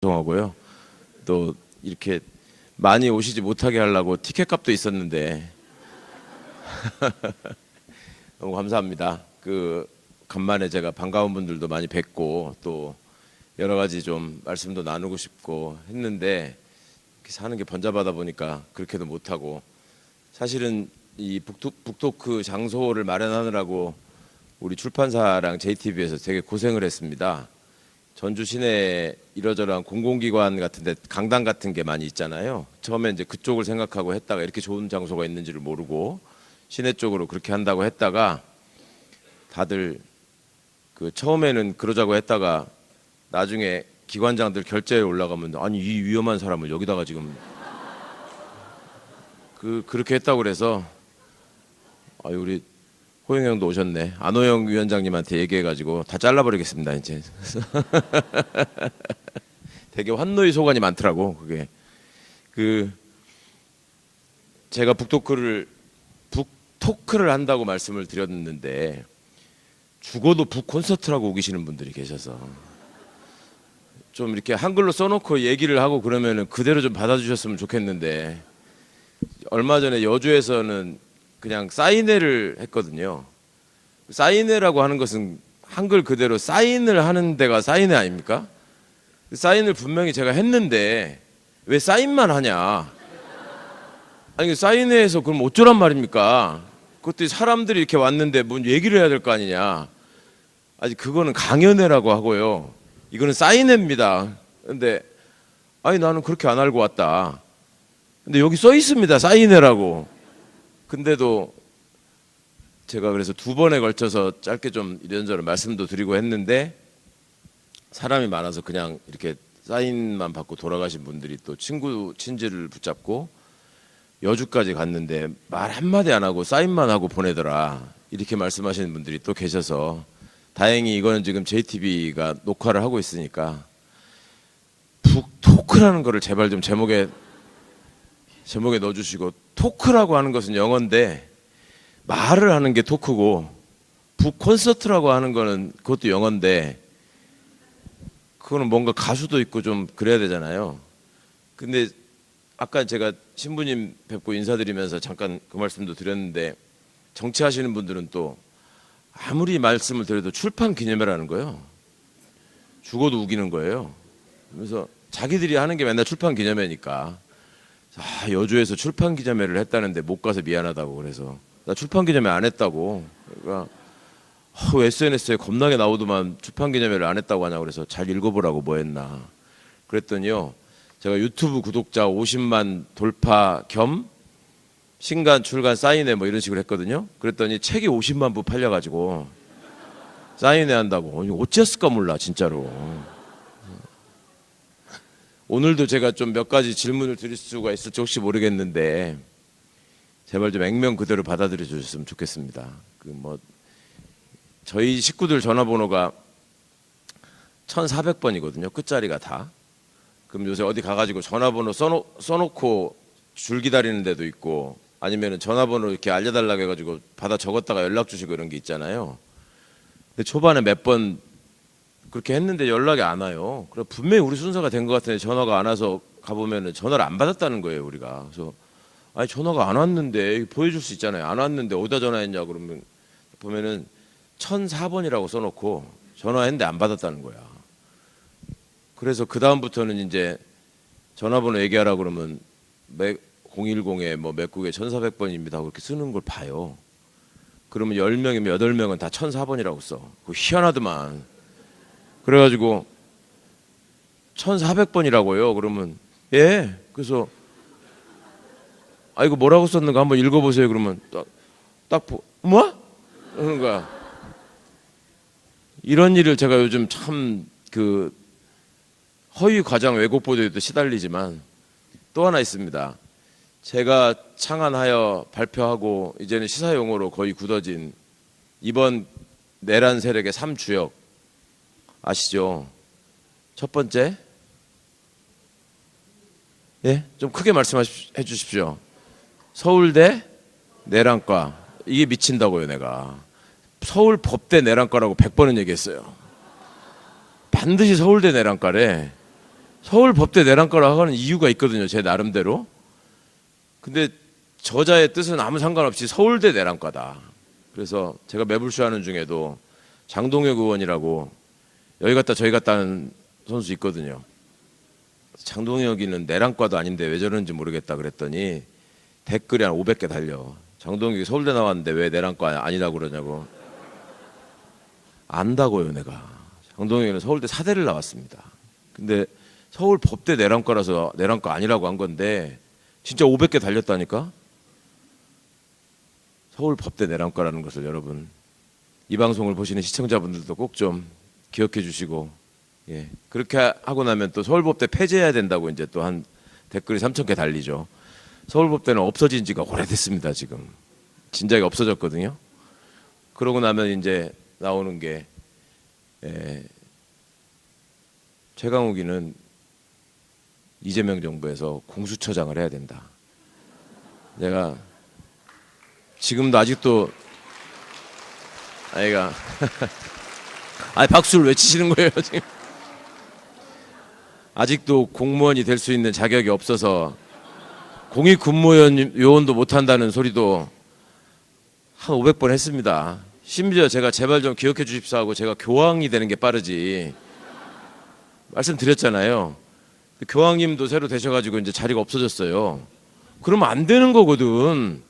죄송하고요. 또 이렇게 많이 오시지 못하게 하려고 티켓 값도 있었는데 너무 감사합니다. 간만에 제가 반가운 분들도 많이 뵙고 또 여러 가지 좀 말씀도 나누고 싶고 했는데 이렇게 사는 게 번잡하다 보니까 그렇게도 못하고, 사실은 이 북토크 장소를 마련하느라고 우리 출판사랑 JTBC에서 되게 고생을 했습니다. 전주 시내에 이러저러한 공공기관 같은데 강당 같은 게 많이 있잖아요. 처음에 이제 그쪽을 생각하고 했다가 이렇게 좋은 장소가 있는지를 모르고 시내 쪽으로 그렇게 한다고 했다가 다들 처음에는 그러자고 했다가 나중에 기관장들 결제에 올라가면 아니 이 위험한 사람을 여기다가 지금 그렇게 했다고 그래서 우리 호영 형도 오셨네. 안호영 위원장님한테 얘기해가지고 다 잘라버리겠습니다 이제. 되게 환노의 소관이 많더라고 그게. 제가 북토크를 한다고 말씀을 드렸는데 죽어도 북 콘서트라고 우기시는 분들이 계셔서 좀 이렇게 한글로 써놓고 얘기를 하고 그러면은 그대로 좀 받아주셨으면 좋겠는데, 얼마 전에 여주에서는 그냥 사인회를 했거든요. 사인회라고 하는 것은 한글 그대로 사인을 하는 데가 사인회 아닙니까? 사인을 분명히 제가 했는데 왜 사인만 하냐? 아니 사인회에서 그럼 어쩌란 말입니까? 그것도 사람들이 이렇게 왔는데 뭔 얘기를 해야 될 거 아니냐? 아직 그거는 강연회라고 하고요. 이거는 사인회입니다. 근데 아니 나는 그렇게 안 알고 왔다. 근데 여기 써 있습니다. 사인회라고. 근데도 제가 그래서 2번에 걸쳐서 짧게 좀 이런저런 말씀도 드리고 했는데 사람이 많아서 그냥 이렇게 사인만 받고 돌아가신 분들이 또 친지를 붙잡고 여주까지 갔는데 말 한마디 안 하고 사인만 하고 보내더라, 이렇게 말씀하시는 분들이 또 계셔서 다행히 이거는 지금 JTBC가 녹화를 하고 있으니까 북토크라는 거를 제발 좀 제목에 넣어주시고, 토크라고 하는 것은 영어인데 말을 하는 게 토크고 북 콘서트라고 하는 거는 그것도 영어인데 그거는 뭔가 가수도 있고 좀 그래야 되잖아요. 근데 아까 제가 신부님 뵙고 인사드리면서 잠깐 그 말씀도 드렸는데 정치하시는 분들은 또 아무리 말씀을 드려도 출판 기념회라는 거예요. 죽어도 우기는 거예요. 그래서 자기들이 하는 게 맨날 출판 기념회니까 여주에서 출판 기념회를 했다는데 못 가서 미안하다고 그래서 나 출판 기념회 안 했다고. 그러니까 SNS에 겁나게 나오더만 출판 기념회를 안 했다고 하냐고 그래서 잘 읽어보라고 뭐 했나 그랬더니요, 제가 유튜브 구독자 50만 돌파 겸 신간 출간 사인회 뭐 이런 식으로 했거든요. 그랬더니 책이 50만 부 팔려가지고 사인회 한다고. 어찌했을까 몰라 진짜로. 오늘도 제가 좀 몇 가지 질문을 드릴 수가 있을지 혹시 모르겠는데 제발 좀 액면 그대로 받아들여 주셨으면 좋겠습니다. 저희 식구들 전화번호가 1400번이거든요 끝자리가 다. 그럼 요새 어디 가가지고 전화번호 써놓고 줄 기다리는 데도 있고 아니면 전화번호 이렇게 알려달라고 해가지고 받아 적었다가 연락 주시고 이런 게 있잖아요. 근데 초반에 몇 번 그렇게 했는데 연락이 안 와요. 그래 분명히 우리 순서가 된 것 같은데 전화가 안 와서 가보면은 전화를 안 받았다는 거예요 우리가. 그래서 아니 전화가 안 왔는데 보여줄 수 있잖아요. 안 왔는데 어디다 전화했냐 그러면 보면은 1004번이라고 써놓고 전화했는데 안 받았다는 거야. 그래서 그 다음부터는 이제 전화번호 얘기하라 그러면 010에 뭐 몇 국에 1400번입니다 그렇게 쓰는 걸 봐요. 그러면 10명이면 8명은 다 1004번이라고 써. 그거 희한하더만. 그래가지고 1400번이라고요. 그러면 예. 그래서 이거 뭐라고 썼는가 한번 읽어보세요. 그러면 뭐? 그러는 거야. 이런 일을 제가 요즘 참 허위 과장 왜곡 보도에도 시달리지만 또 하나 있습니다. 제가 창안하여 발표하고 이제는 시사용어로 거의 굳어진 이번 내란 세력의 3주역 아시죠? 첫 번째, 예, 좀 크게 말씀해 주십시오. 서울대 내란과. 이게 미친다고요 내가. 서울 법대 내란과라고 100번은 얘기했어요. 반드시 서울대 내란과래. 서울법대 내란과라고 하는 이유가 있거든요. 제 나름대로. 근데 저자의 뜻은 아무 상관없이 서울대 내란과다. 그래서 제가 매불쇼하는 중에도 장동혁 의원이라고 여기 갔다 저기 갔다 하는 선수 있거든요. 장동혁이는 내란과도 아닌데 왜 저러는지 모르겠다 그랬더니 댓글이 한 500개 달려. 장동혁이 서울대 나왔는데 왜 내란과 아니라고 그러냐고. 안다고요, 내가. 장동혁이는 서울대 사대를 나왔습니다. 근데 서울법대 내란과라서 내란과 아니라고 한 건데 진짜 500개 달렸다니까. 서울법대 내란과라는 것을 여러분, 이 방송을 보시는 시청자분들도 꼭 좀 기억해 주시고, 예, 그렇게 하고 나면 또 서울법대 폐지해야 된다고 이제 또 한 댓글이 3,000개 달리죠. 서울법대는 없어진 지가 오래됐습니다. 지금 진작에 없어졌거든요. 그러고 나면 이제 나오는 게 최강욱이는 이재명 정부에서 공수처장을 해야 된다. 내가 지금도 아직도 아이가 아니 박수를 외치시는 거예요 지금. 아직도 공무원이 될 수 있는 자격이 없어서 공익근무원 요원도 못한다는 소리도 한 500번 했습니다. 심지어 제가 제발 좀 기억해 주십사 하고 제가 교황이 되는 게 빠르지 말씀드렸잖아요. 교황님도 새로 되셔가지고 이제 자리가 없어졌어요. 그러면 안 되는 거거든.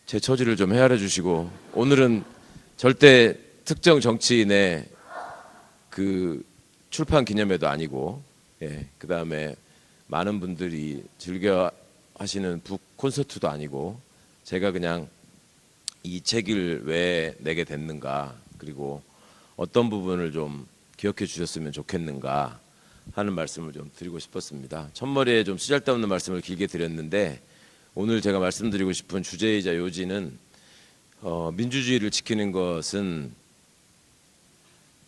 제 처지를 좀 헤아려 주시고, 오늘은 절대 특정 정치인의 그 출판 기념회도 아니고, 예, 그 다음에 많은 분들이 즐겨 하시는 북 콘서트도 아니고, 제가 그냥 이 책을 왜 내게 됐는가, 그리고 어떤 부분을 좀 기억해 주셨으면 좋겠는가 하는 말씀을 좀 드리고 싶었습니다. 첫머리에 좀 쓰잘데없는 말씀을 길게 드렸는데, 오늘 제가 말씀드리고 싶은 주제이자 요지는 민주주의를 지키는 것은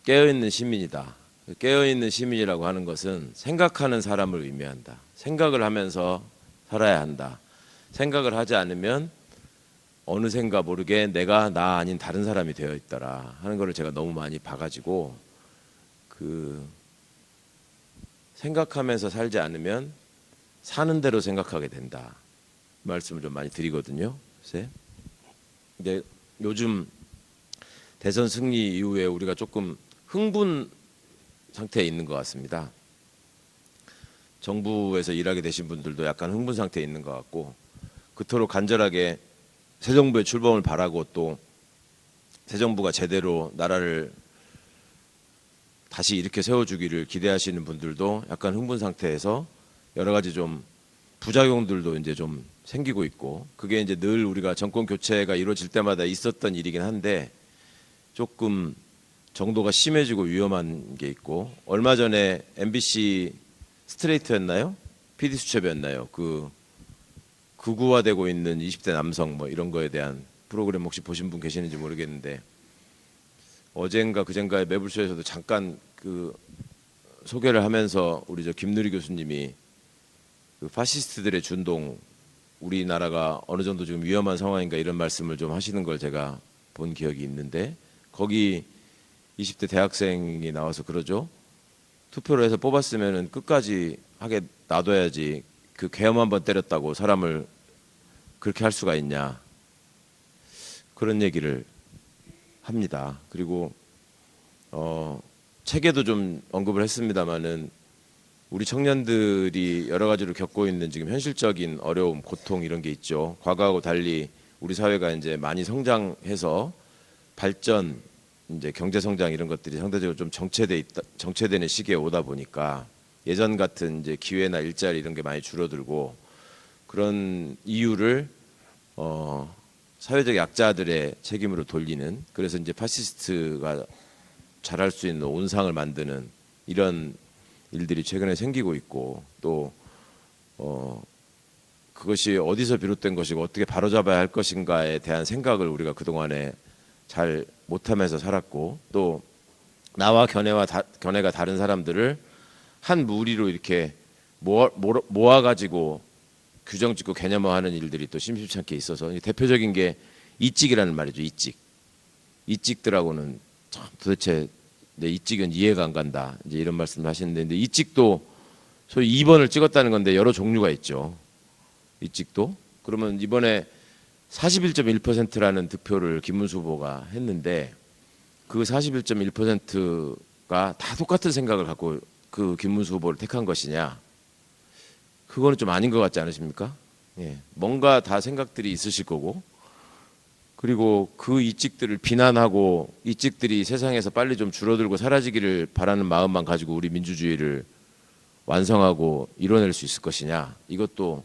깨어있는 시민이다. 깨어있는 시민이라고 하는 것은 생각하는 사람을 의미한다. 생각을 하면서 살아야 한다. 생각을 하지 않으면 어느샌가 모르게 내가 나 아닌 다른 사람이 되어 있더라 하는 것을 제가 너무 많이 봐가지고, 생각하면서 살지 않으면 사는 대로 생각하게 된다 말씀을 좀 많이 드리거든요. 근데 요즘 대선 승리 이후에 우리가 조금 흥분 상태에 있는 것 같습니다. 정부에서 일하게 되신 분들도 약간 흥분 상태에 있는 것 같고, 그토록 간절하게 새 정부의 출범을 바라고 또 새 정부가 제대로 나라를 다시 이렇게 세워주기를 기대하시는 분들도 약간 흥분 상태에서 여러 가지 좀 부작용들도 이제 좀 생기고 있고, 그게 이제 늘 우리가 정권 교체가 이루어질 때마다 있었던 일이긴 한데 조금 정도가 심해지고 위험한 게 있고, 얼마 전에 MBC 스트레이트였나요? PD 수첩이었나요? 극우화되고 있는 20대 남성 뭐 이런 거에 대한 프로그램 혹시 보신 분 계시는지 모르겠는데, 어젠가 그젠가에 매불쇼에서도 잠깐 소개를 하면서 우리 김누리 교수님이 파시스트들의 준동, 우리나라가 어느 정도 지금 위험한 상황인가 이런 말씀을 좀 하시는 걸 제가 본 기억이 있는데, 거기 20대 대학생이 나와서 그러죠. 투표를 해서 뽑았으면은 끝까지 하게 놔둬야지 그 계엄 한번 때렸다고 사람을 그렇게 할 수가 있냐, 그런 얘기를 합니다. 그리고 책에도 좀 언급을 했습니다마는 우리 청년들이 여러 가지로 겪고 있는 지금 현실적인 어려움, 고통 이런 게 있죠. 과거하고 달리 우리 사회가 이제 많이 성장해서 발전, 이제 경제 성장 이런 것들이 상대적으로 좀 정체되는 시기에 오다 보니까 예전 같은 이제 기회나 일자리 이런 게 많이 줄어들고, 그런 이유를 사회적 약자들의 책임으로 돌리는, 그래서 이제 파시스트가 잘할 수 있는 온상을 만드는 이런 일들이 최근에 생기고 있고, 또 그것이 어디서 비롯된 것이고 어떻게 바로잡아야 할 것인가에 대한 생각을 우리가 그동안에 잘 못하면서 살았고, 또 나와 견해가 다른 사람들을 한 무리로 이렇게 모아가지고 규정 짓고 개념화하는 일들이 또 심심찮게 있어서, 대표적인 게 이찍이라는 말이죠. 이찍들하고는 참 도대체 네, 이직은 이해가 안 간다. 이제 이런 말씀을 하시는데, 근데 이직도 소위 2번을 찍었다는 건데 여러 종류가 있죠. 이직도. 그러면 이번에 41.1%라는 득표를 김문수 후보가 했는데 그 41.1%가 다 똑같은 생각을 갖고 그 김문수 후보를 택한 것이냐? 그거는 좀 아닌 것 같지 않으십니까? 예, 뭔가 다 생각들이 있으실 거고, 그리고 그 이직들을 비난하고 이직들이 세상에서 빨리 좀 줄어들고 사라지기를 바라는 마음만 가지고 우리 민주주의를 완성하고 이뤄낼 수 있을 것이냐, 이것도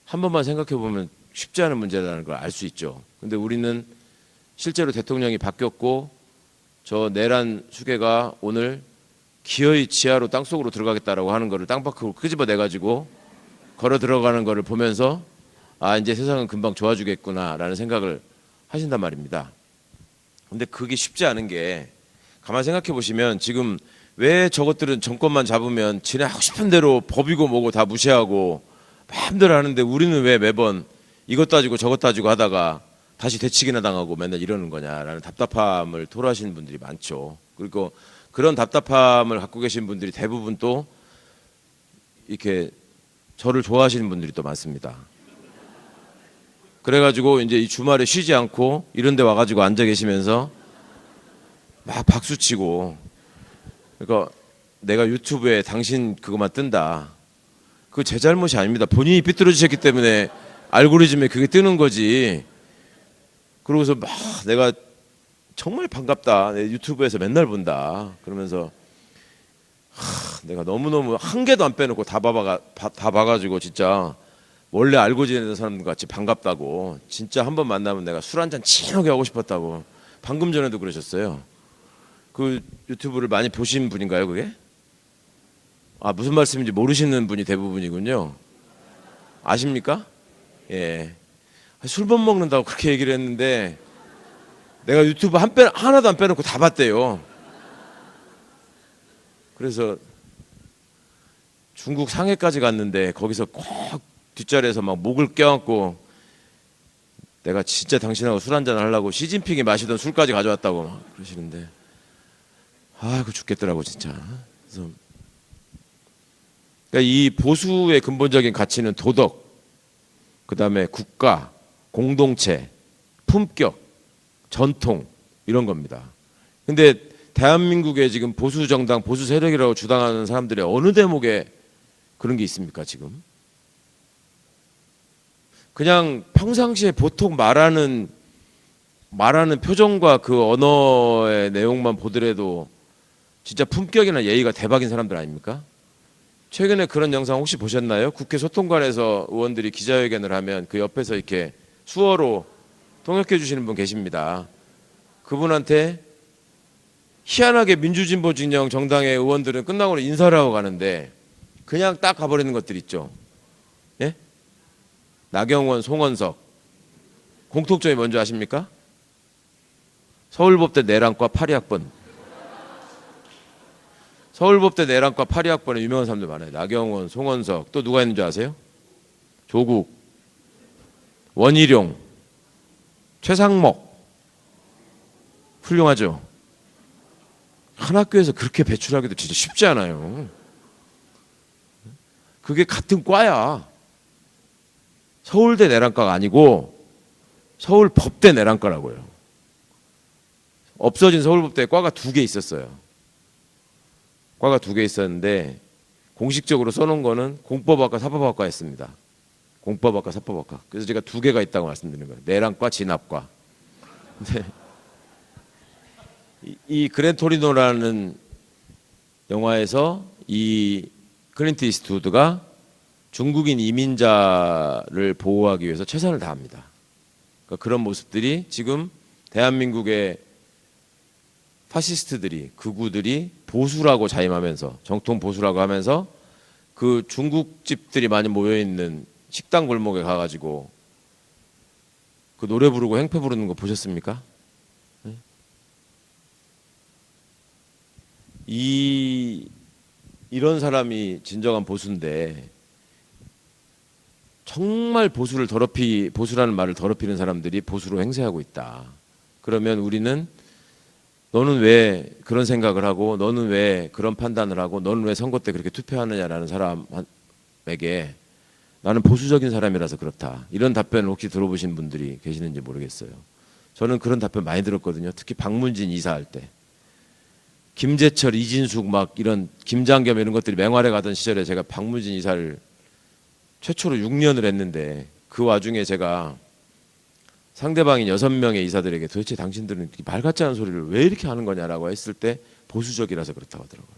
한 번만 생각해 보면 쉽지 않은 문제라는 걸 알 수 있죠. 근데 우리는 실제로 대통령이 바뀌었고 저 내란 수괴가 오늘 기어이 지하로 땅속으로 들어가겠다라고 하는 거를 땅바닥으로 끄집어내 가지고 걸어 들어가는 거를 보면서 아, 이제 세상은 금방 좋아지겠구나라는 생각을 하신단 말입니다. 근데 그게 쉽지 않은 게, 가만 생각해 보시면 지금 왜 저것들은 정권만 잡으면 지네 하고 싶은 대로 법이고 뭐고 다 무시하고 마음대로 하는데 우리는 왜 매번 이것 따지고 저것 따지고 하다가 다시 되치기나 당하고 맨날 이러는 거냐라는 답답함을 토로하시는 분들이 많죠. 그리고 그런 답답함을 갖고 계신 분들이 대부분 또 이렇게 저를 좋아하시는 분들이 또 많습니다. 그래가지고 이제 이 주말에 쉬지 않고 이런 데 와가지고 앉아 계시면서 막 박수치고, 그러니까 내가 유튜브에 당신 그것만 뜬다, 그거 제 잘못이 아닙니다. 본인이 삐뚤어지셨기 때문에 알고리즘에 그게 뜨는 거지. 그러고서 막 내가 정말 반갑다, 내 유튜브에서 맨날 본다 그러면서 내가 너무너무 한 개도 안 빼놓고 다 봐가지고 진짜 원래 알고 지내는 사람 같이 반갑다고, 진짜 한번 만나면 내가 술 한잔 진하게 하고 싶었다고 방금 전에도 그러셨어요. 그 유튜브를 많이 보신 분인가요, 그게? 아, 무슨 말씀인지 모르시는 분이 대부분이군요. 아십니까? 예. 술 못 먹는다고 그렇게 얘기를 했는데 내가 유튜브 하나도 안 빼놓고 다 봤대요. 그래서 중국 상해까지 갔는데 거기서 꼭 뒷자리에서 막 목을 껴안고 내가 진짜 당신하고 술 한잔 하려고 시진핑이 마시던 술까지 가져왔다고 막 그러시는데, 아이고 죽겠더라고 진짜. 그래서 그러니까 이 보수의 근본적인 가치는 도덕, 그다음에 국가, 공동체, 품격, 전통, 이런 겁니다. 근데 대한민국의 지금 보수 정당, 보수 세력이라고 주장하는 사람들의 어느 대목에 그런 게 있습니까 지금? 그냥 평상시에 보통 말하는 표정과 그 언어의 내용만 보더라도 진짜 품격이나 예의가 대박인 사람들 아닙니까? 최근에 그런 영상 혹시 보셨나요? 국회 소통관에서 의원들이 기자회견을 하면 그 옆에서 이렇게 수어로 통역해 주시는 분 계십니다. 그분한테 희한하게 민주진보 진영 정당의 의원들은 끝나고 인사를 하고 가는데 그냥 딱 가버리는 것들 있죠. 예? 나경원, 송원석. 공통점이 뭔지 아십니까? 서울법대 내란과 파리학번. 서울법대 내란과 파리학번에 유명한 사람들 많아요. 나경원, 송원석. 또 누가 있는 줄 아세요? 조국, 원희룡, 최상목. 훌륭하죠? 한 학교에서 그렇게 배출하기도 진짜 쉽지 않아요. 그게 같은 과야. 서울대 내란과가 아니고 서울법대 내란과라고요. 없어진 서울법대에 과가 2개 있었어요. 과가 2개 있었는데 공식적으로 써놓은 거는 공법학과, 사법학과였습니다. 공법학과, 사법학과. 그래서 제가 2개가 있다고 말씀드리는 거예요. 내란과, 진압과. 근데 이 그랜토리노라는 영화에서 이 클린트 이스트우드가 중국인 이민자를 보호하기 위해서 최선을 다합니다. 그러니까 그런 모습들이 지금 대한민국의 파시스트들이, 극우들이 보수라고 자임하면서, 정통 보수라고 하면서 그 중국집들이 많이 모여있는 식당 골목에 가가지고 그 노래 부르고 행패 부르는 거 보셨습니까? 이런 사람이 진정한 보수인데 정말 보수라는 말을 더럽히는 사람들이 보수로 행세하고 있다. 그러면 우리는 너는 왜 그런 생각을 하고 너는 왜 그런 판단을 하고 너는 왜 선거 때 그렇게 투표하느냐라는 사람에게 나는 보수적인 사람이라서 그렇다. 이런 답변을 혹시 들어보신 분들이 계시는지 모르겠어요. 저는 그런 답변 많이 들었거든요. 특히 박문진 이사할 때. 김재철, 이진숙 막 이런 김장겸 이런 것들이 맹활에 가던 시절에 제가 박문진 이사를 최초로 6년을 했는데 그 와중에 제가 상대방인 6명의 이사들에게 도대체 당신들은 말 같지 않은 소리를 왜 이렇게 하는 거냐라고 했을 때 보수적이라서 그렇다고 하더라고요.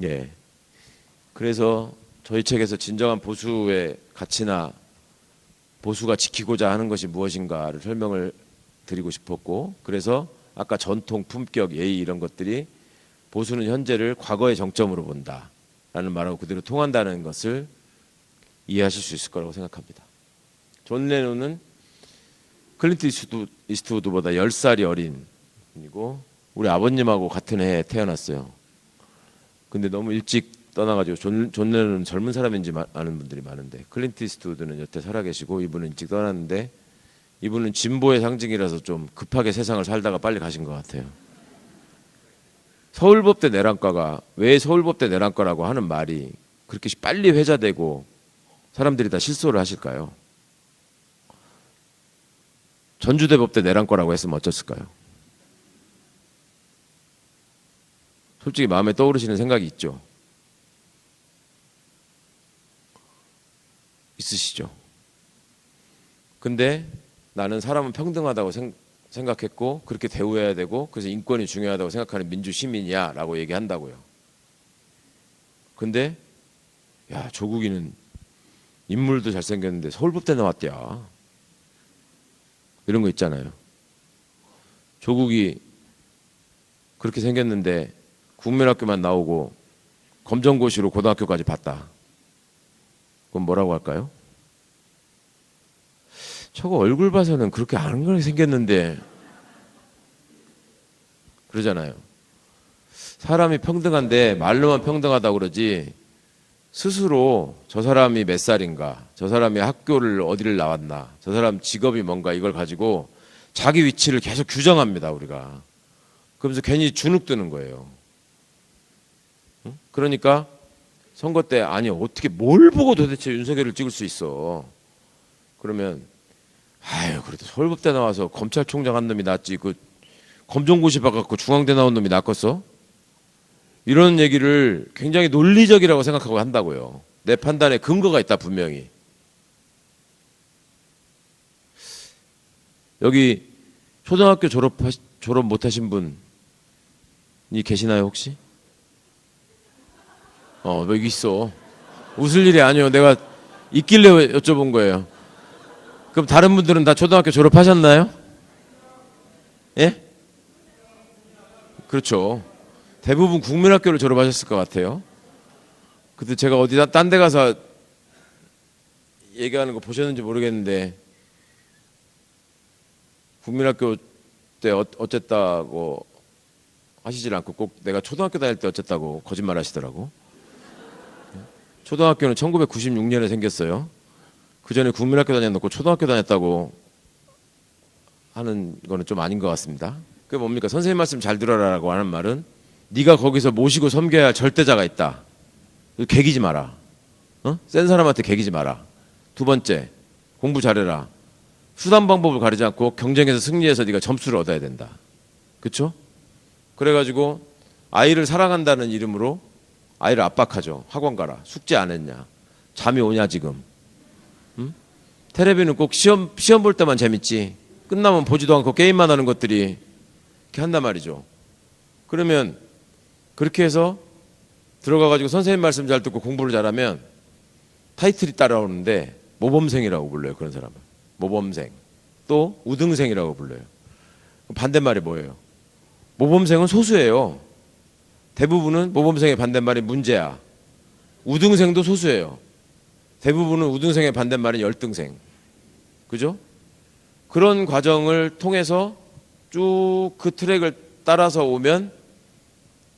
예. 그래서 저희 책에서 진정한 보수의 가치나 보수가 지키고자 하는 것이 무엇인가를 설명을 드리고 싶었고, 그래서 아까 전통, 품격, 예의 이런 것들이 보수는 현재를 과거의 정점으로 본다라는 말하고 그대로 통한다는 것을 이해하실 수 있을 거라고 생각합니다. 존 레논은 클린트 이스트우드보다 10살이 어린 분이고 우리 아버님하고 같은 해에 태어났어요. 근데 너무 일찍 떠나가지고 존 레논은 젊은 사람인지 아는 분들이 많은데 클린트 이스트우드는 여태 살아계시고 이분은 일찍 떠났는데 이분은 진보의 상징이라서 좀 급하게 세상을 살다가 빨리 가신 것 같아요. 서울법대 내란과가 왜 서울법대 내란과라고 하는 말이 그렇게 빨리 회자되고 사람들이 다 실소를 하실까요? 전주대법대 내란과라고 했으면 어쩌을까요? 솔직히 마음에 떠오르시는 생각이 있죠? 있으시죠? 근데 나는 사람은 평등하다고 생각했고 그렇게 대우해야 되고 그래서 인권이 중요하다고 생각하는 민주시민이야 라고 얘기한다고요. 근데 야, 조국이는 인물도 잘생겼는데 서울법대 나왔대야. 이런 거 있잖아요. 조국이 그렇게 생겼는데 국민학교만 나오고 검정고시로 고등학교까지 봤다. 그럼 뭐라고 할까요? 저거 얼굴 봐서는 그렇게 안 그렇게 생겼는데 그러잖아요. 사람이 평등한데 말로만 평등하다고 그러지 스스로 저 사람이 몇 살인가, 저 사람이 학교를 어디를 나왔나, 저 사람 직업이 뭔가 이걸 가지고 자기 위치를 계속 규정합니다, 우리가. 그러면서 괜히 주눅 드는 거예요. 그러니까 선거 때 아니 어떻게 뭘 보고 도대체 윤석열을 찍을 수 있어. 그러면 아유 그래도 서울법대 나와서 검찰총장 한 놈이 낫지 그 검정고시 봐갖고 중앙대 나온 놈이 낫겠어? 이런 얘기를 굉장히 논리적이라고 생각하고 한다고요. 내 판단에 근거가 있다 분명히. 여기 초등학교 졸업 못하신 분이 계시나요 혹시? 여기 있어. 웃을 일이 아니에요. 내가 있길래 여쭤본 거예요. 그럼 다른 분들은 다 초등학교 졸업하셨나요? 예? 그렇죠. 대부분 국민학교를 졸업하셨을 것 같아요. 근데 제가 어디다 딴 데 가서 얘기하는 거 보셨는지 모르겠는데 국민학교 때 어쨌다고 하시질 않고 꼭 내가 초등학교 다닐 때 어쨌다고 거짓말 하시더라고. 초등학교는 1996년에 생겼어요. 그 전에 국민학교 다녀놓고 초등학교 다녔다고 하는 거는 좀 아닌 것 같습니다. 그게 뭡니까? 선생님 말씀 잘 들어라라고 하는 말은 네가 거기서 모시고 섬겨야 할 절대자가 있다. 개기지 마라. 센 사람한테 개기지 마라. 두 번째, 공부 잘해라. 수단 방법을 가리지 않고 경쟁에서 승리해서 네가 점수를 얻어야 된다. 그렇죠? 그래가지고 아이를 사랑한다는 이름으로 아이를 압박하죠. 학원 가라. 숙제 안 했냐? 잠이 오냐 지금? 텔레비는 꼭 시험 볼 때만 재밌지. 끝나면 보지도 않고 게임만 하는 것들이 이렇게 한단 말이죠. 그러면 그렇게 해서 들어가가지고 선생님 말씀 잘 듣고 공부를 잘하면 타이틀이 따라오는데 모범생이라고 불러요. 그런 사람을. 모범생. 또 우등생이라고 불러요. 반대말이 뭐예요? 모범생은 소수예요. 대부분은 모범생의 반대말이 문제야. 우등생도 소수예요. 대부분은 우등생의 반대말은 열등생. 그죠? 그런 과정을 통해서 쭉 그 트랙을 따라서 오면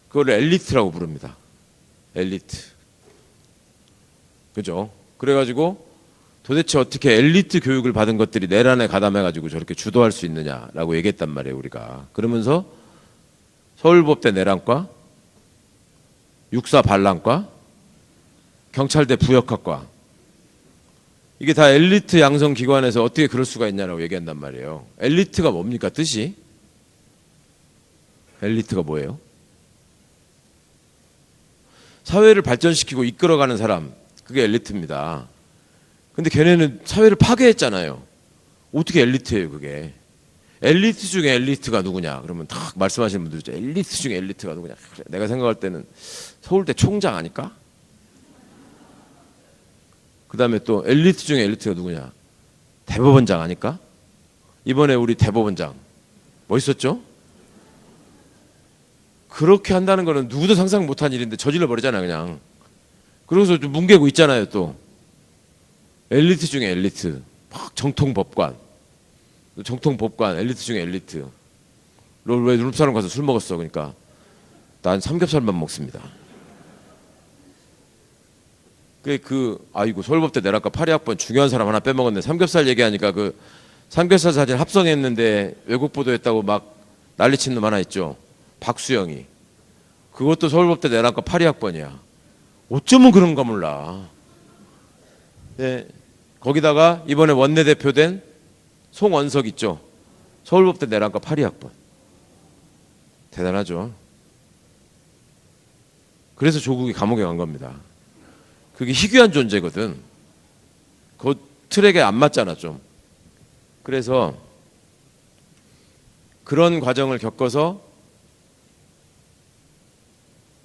그걸 엘리트라고 부릅니다. 엘리트. 그죠? 그래가지고 도대체 어떻게 엘리트 교육을 받은 것들이 내란에 가담해가지고 저렇게 주도할 수 있느냐라고 얘기했단 말이에요, 우리가. 그러면서 서울법대 내란과, 육사 반란과, 경찰대 부역학과, 이게 다 엘리트 양성 기관에서 어떻게 그럴 수가 있냐라고 얘기한단 말이에요. 엘리트가 뭡니까, 뜻이? 엘리트가 뭐예요? 사회를 발전시키고 이끌어가는 사람, 그게 엘리트입니다. 근데 걔네는 사회를 파괴했잖아요. 어떻게 엘리트예요, 그게? 엘리트 중에 엘리트가 누구냐? 그러면 딱 말씀하시는 분들 있죠. 엘리트 중에 엘리트가 누구냐? 그래, 내가 생각할 때는 서울대 총장 아닐까? 그 다음에 또 엘리트 중에 엘리트가 누구냐? 대법원장 아닐까? 이번에 우리 대법원장 멋있었죠? 그렇게 한다는 거는 누구도 상상 못한 일인데 저질러 버리잖아요, 그냥. 그러고서 좀 뭉개고 있잖아요, 또. 엘리트 중에 엘리트, 막 정통법관, 엘리트 중에 엘리트. 너 왜 룸사롱 가서 술 먹었어? 그러니까 난 삼겹살만 먹습니다. 아이고 서울법대 내락과 82학번 중요한 사람 하나 빼먹었네. 삼겹살 얘기하니까 그 삼겹살 사진 합성했는데 왜곡 보도했다고 막 난리친 놈 하나 있죠. 박수영이. 그것도 서울법대 내락과 82학번이야. 어쩌면 그런가 몰라. 네. 거기다가 이번에 원내대표 된 송원석 있죠. 서울법대 내란과 82학번. 대단하죠. 그래서 조국이 감옥에 간 겁니다. 그게 희귀한 존재거든. 그 트랙에 안 맞잖아, 좀. 그래서 그런 과정을 겪어서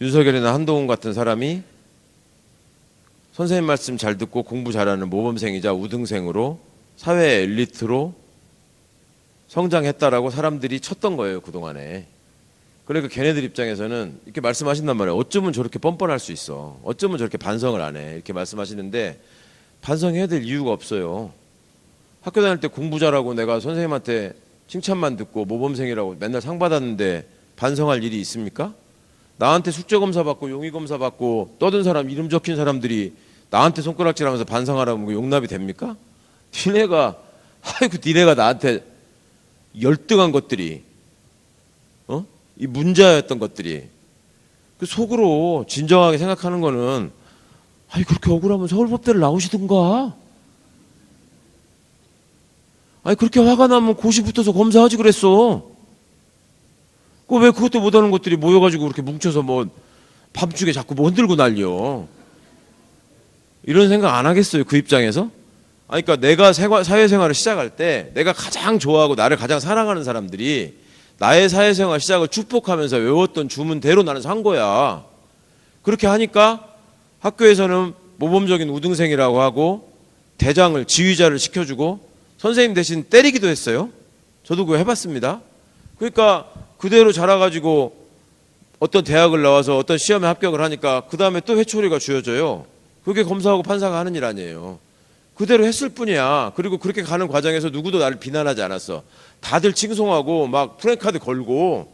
윤석열이나 한동훈 같은 사람이 선생님 말씀 잘 듣고 공부 잘하는 모범생이자 우등생으로 사회 엘리트로 성장했다라고 사람들이 쳤던 거예요, 그동안에. 그러니까 걔네들 입장에서는 이렇게 말씀하신단 말이에요. 어쩌면 저렇게 뻔뻔할 수 있어. 어쩌면 저렇게 반성을 안 해. 이렇게 말씀하시는데 반성해야 될 이유가 없어요. 학교 다닐 때 공부 잘하고 내가 선생님한테 칭찬만 듣고 모범생이라고 맨날 상 받았는데 반성할 일이 있습니까? 나한테 숙제검사 받고 용의검사 받고 떠든 사람, 이름 적힌 사람들이 나한테 손가락질하면서 반성하라고 용납이 됩니까? 니네가 나한테 열등한 것들이, 이 문제였던 것들이, 그 속으로 진정하게 생각하는 거는, 그렇게 억울하면 서울법대를 나오시든가. 그렇게 화가 나면 고시 붙어서 검사하지 그랬어. 왜 그것도 못하는 것들이 모여가지고 그렇게 뭉쳐서 뭐 밤중에 자꾸 뭐 흔들고 난리여. 이런 생각 안 하겠어요, 그 입장에서? 그러니까 내가 사회생활을 시작할 때 내가 가장 좋아하고 나를 가장 사랑하는 사람들이 나의 사회생활 시작을 축복하면서 외웠던 주문대로 나는 산 거야. 그렇게 하니까 학교에서는 모범적인 우등생이라고 하고 대장을, 지휘자를 시켜주고 선생님 대신 때리기도 했어요. 저도 그거 해봤습니다. 그러니까 그대로 자라가지고 어떤 대학을 나와서 어떤 시험에 합격을 하니까 그 다음에 또 회초리가 쥐어져요. 그게 검사하고 판사가 하는 일 아니에요. 그대로 했을 뿐이야. 그리고 그렇게 가는 과정에서 누구도 나를 비난하지 않았어. 다들 칭송하고 막 프랭카드 걸고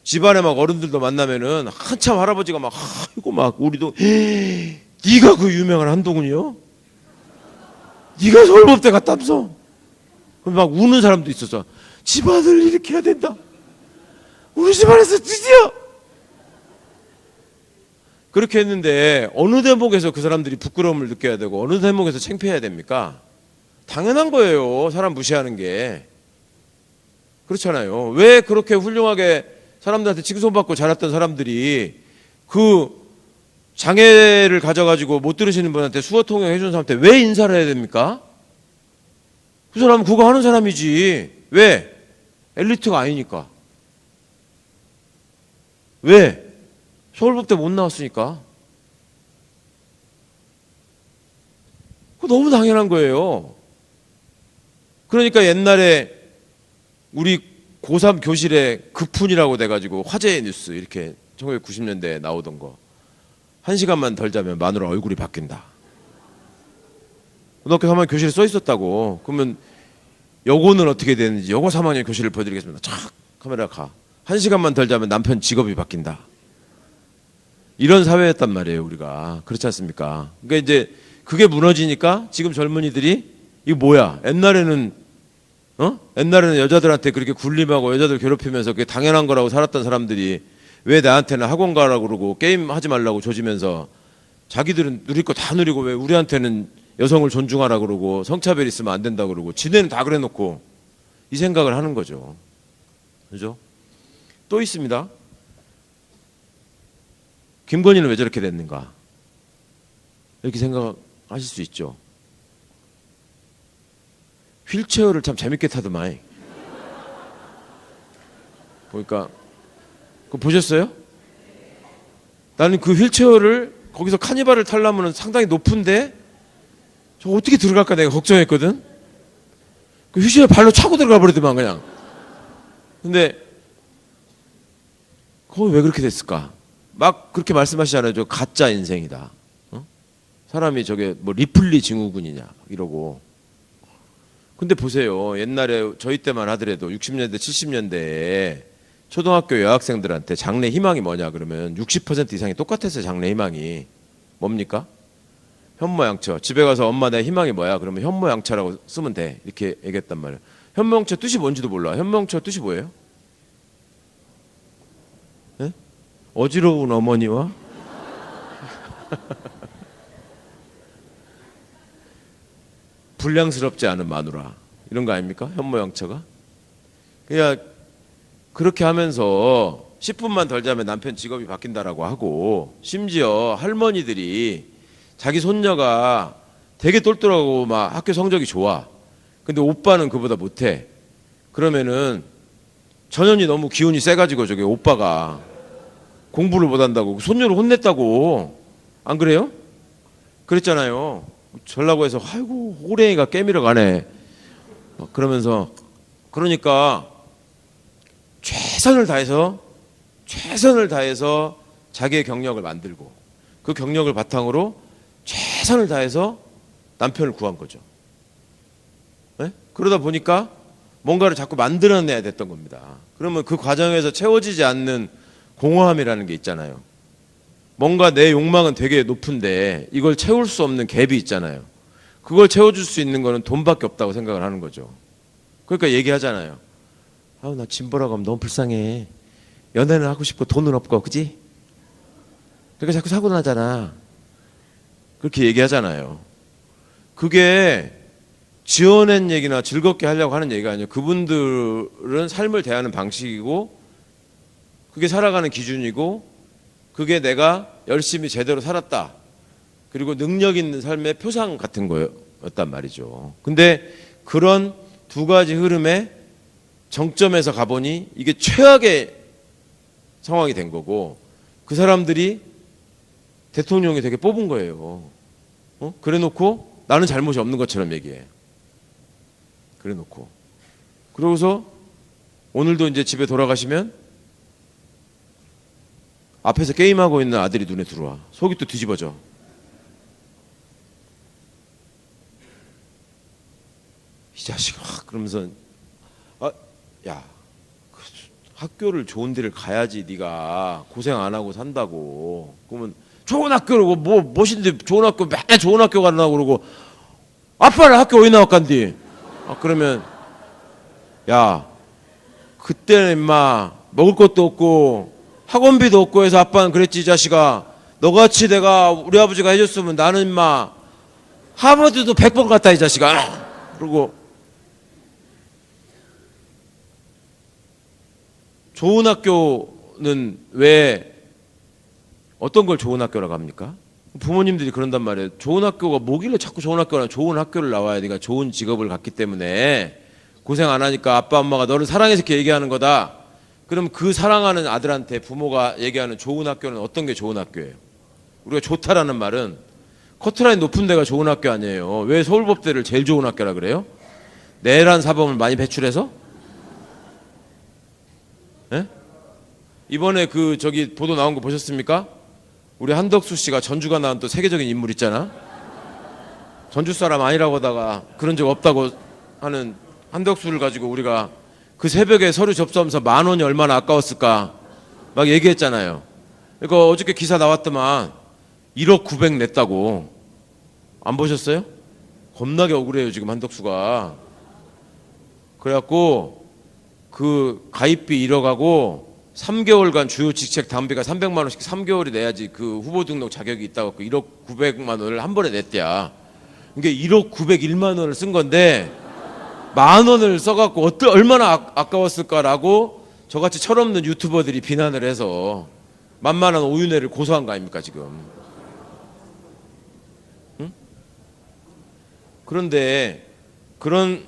집안에 막 어른들도 만나면은 한참 할아버지가 막 아이고 막 우리도 네가 그 유명한 한동훈이요? 네가 서울법대 갔다면서? 그럼 막 우는 사람도 있었어. 집안을 일으켜야 된다. 우리 집안에서 드디어 그렇게 했는데 어느 대목에서 그 사람들이 부끄러움을 느껴야 되고 어느 대목에서 창피해야 됩니까? 당연한 거예요. 사람 무시하는 게. 그렇잖아요. 왜 그렇게 훌륭하게 사람들한테 칭송받고 자랐던 사람들이 그 장애를 가져가지고 못 들으시는 분한테 수어 통역 해준 사람한테 왜 인사를 해야 됩니까? 그 사람은 그거 하는 사람이지. 왜? 엘리트가 아니니까. 왜? 서울법대 못 나왔으니까. 그거 너무 당연한 거예요. 그러니까 옛날에 우리 고3 교실에 급훈이라고 돼가지고 화제의 뉴스 이렇게 1990년대에 나오던 거. 1시간만 덜 자면 마누라 얼굴이 바뀐다. 고등학교 3학년 교실에 써 있었다고. 그러면 여고는 어떻게 되는지 여고 3학년 교실을 보여드리겠습니다. 촥 카메라 가. 1시간만 덜 자면 남편 직업이 바뀐다. 이런 사회였단 말이에요, 우리가. 그렇지 않습니까? 그러니까 이제 그게 무너지니까 지금 젊은이들이 이거 뭐야? 옛날에는 여자들한테 그렇게 굴림하고 여자들 괴롭히면서 그게 당연한 거라고 살았던 사람들이 왜 나한테는 학원 가라고 그러고 게임 하지 말라고 조지면서 자기들은 누릴 거 다 누리고 왜 우리한테는 여성을 존중하라 그러고 성차별 있으면 안 된다 그러고 지네는 다 그래 놓고 이 생각을 하는 거죠. 그죠? 또 있습니다. 김건희는 왜 저렇게 됐는가? 이렇게 생각하실 수 있죠. 휠체어를 참 재밌게 타더만. 보니까 그거 보셨어요? 나는 그 휠체어를 거기서 카니발을 타려면 상당히 높은데 저 어떻게 들어갈까 내가 걱정했거든. 그 휠체어 발로 차고 들어가 버리더만 그냥. 근데 거기 왜 그렇게 됐을까? 막 그렇게 말씀하시잖아요. 저 가짜 인생이다. 사람이 저게 뭐 리플리 증후군이냐 이러고. 근데 보세요. 옛날에 저희 때만 하더라도 60년대 70년대에 초등학교 여학생들한테 장래 희망이 뭐냐 그러면 60% 이상이 똑같았어요. 장래 희망이 뭡니까? 현모양처. 집에 가서 엄마 내 희망이 뭐야? 그러면 현모양처라고 쓰면 돼. 이렇게 얘기했단 말이에요. 현모양처 뜻이 뭔지도 몰라. 현모양처 뜻이 뭐예요? 네? 어지러운 어머니와 불량스럽지 않은 마누라 이런 거 아닙니까? 현모양처가. 그냥 그렇게 하면서 10분만 덜 자면 남편 직업이 바뀐다라고 하고 심지어 할머니들이 자기 손녀가 되게 똘똘하고 막 학교 성적이 좋아. 근데 오빠는 그보다 못해. 그러면은 전현이 너무 기운이 세가지고 저기 오빠가 공부를 못한다고 손녀를 혼냈다고. 안 그래요? 그랬잖아요. 전라고에서 아이고 호랭이가 깨미러 가네. 그러면서 그러니까 최선을 다해서 자기의 경력을 만들고 그 경력을 바탕으로 최선을 다해서 남편을 구한 거죠. 네? 그러다 보니까 뭔가를 자꾸 만들어내야 됐던 겁니다. 그러면 그 과정에서 채워지지 않는 공허함이라는 게 있잖아요. 뭔가 내 욕망은 되게 높은데 이걸 채울 수 없는 갭이 있잖아요. 그걸 채워줄 수 있는 거는 돈밖에 없다고 생각을 하는 거죠. 그러니까 얘기하잖아요. 아우 나 짐보라고 하면 너무 불쌍해. 연애는 하고 싶고 돈은 없고 그지? 그러니까 자꾸 사고 나잖아. 그렇게 얘기하잖아요. 그게 지어낸 얘기나 즐겁게 하려고 하는 얘기가 아니에요. 그분들은 삶을 대하는 방식이고 그게 살아가는 기준이고 그게 내가 열심히 제대로 살았다. 그리고 능력 있는 삶의 표상 같은 거였단 말이죠. 근데 그런 두 가지 흐름의 정점에서 가보니 이게 최악의 상황이 된 거고 그 사람들이 대통령이 되게 뽑은 거예요. 그래 놓고 나는 잘못이 없는 것처럼 얘기해. 그래 놓고. 그러고서 오늘도 이제 집에 돌아가시면 앞에서 게임하고 있는 아들이 눈에 들어와. 속이 또 뒤집어져. 이 자식아 그러면서 야 학교를 좋은 데를 가야지 네가 고생 안 하고 산다고. 그러면 좋은 학교를 뭐 멋인데 좋은 학교 맨날 좋은 학교 가려고 그러고 아빠는 학교 어디 나왔간디? 그러면 야 그때는 임마 먹을 것도 없고 학원비도 없고 해서 아빠는 그랬지 이 자식아. 너같이 내가 우리 아버지가 해줬으면 나는 임마 하버드도 100번 갔다 이 자식아. 그리고 좋은 학교는 왜 어떤 걸 좋은 학교라고 합니까? 부모님들이 그런단 말이에요. 좋은 학교가 뭐길래 자꾸 좋은 학교나 좋은 학교를 나와야 네가 좋은 직업을 갖기 때문에 고생 안 하니까 아빠 엄마가 너를 사랑해서 이렇게 얘기하는 거다. 그럼 그 사랑하는 아들한테 부모가 얘기하는 좋은 학교는 어떤 게 좋은 학교예요? 우리가 좋다라는 말은 커트라인 높은 데가 좋은 학교 아니에요. 왜 서울법대를 제일 좋은 학교라 그래요? 내란 사범을 많이 배출해서? 네? 이번에 그 저기 보도 나온 거 보셨습니까? 우리 한덕수 씨가 전주가 나온 또 세계적인 인물 있잖아. 전주 사람 아니라고 하다가 그런 적 없다고 하는 한덕수를 가지고 우리가 그 새벽에 서류 접수하면서 10,000원이 얼마나 아까웠을까 막 얘기했잖아요. 그러니까 어저께 기사 나왔더만 1억 900 냈다고. 안 보셨어요? 겁나게 억울해요 지금 한덕수가. 그래갖고 그 가입비 잃어가고 3개월간 주요 직책 담배가 300만 원씩 3개월이 내야지 그 후보 등록 자격이 있다고 1억 900만 원을 한 번에 냈대야. 그러니까 1억 901만 원을 쓴 건데 10,000원을 써갖고 얼마나 아까웠을까라고 저같이 철없는 유튜버들이 비난을 해서 만만한 오윤회를 고소한 거 아닙니까 지금. 응? 그런데 그런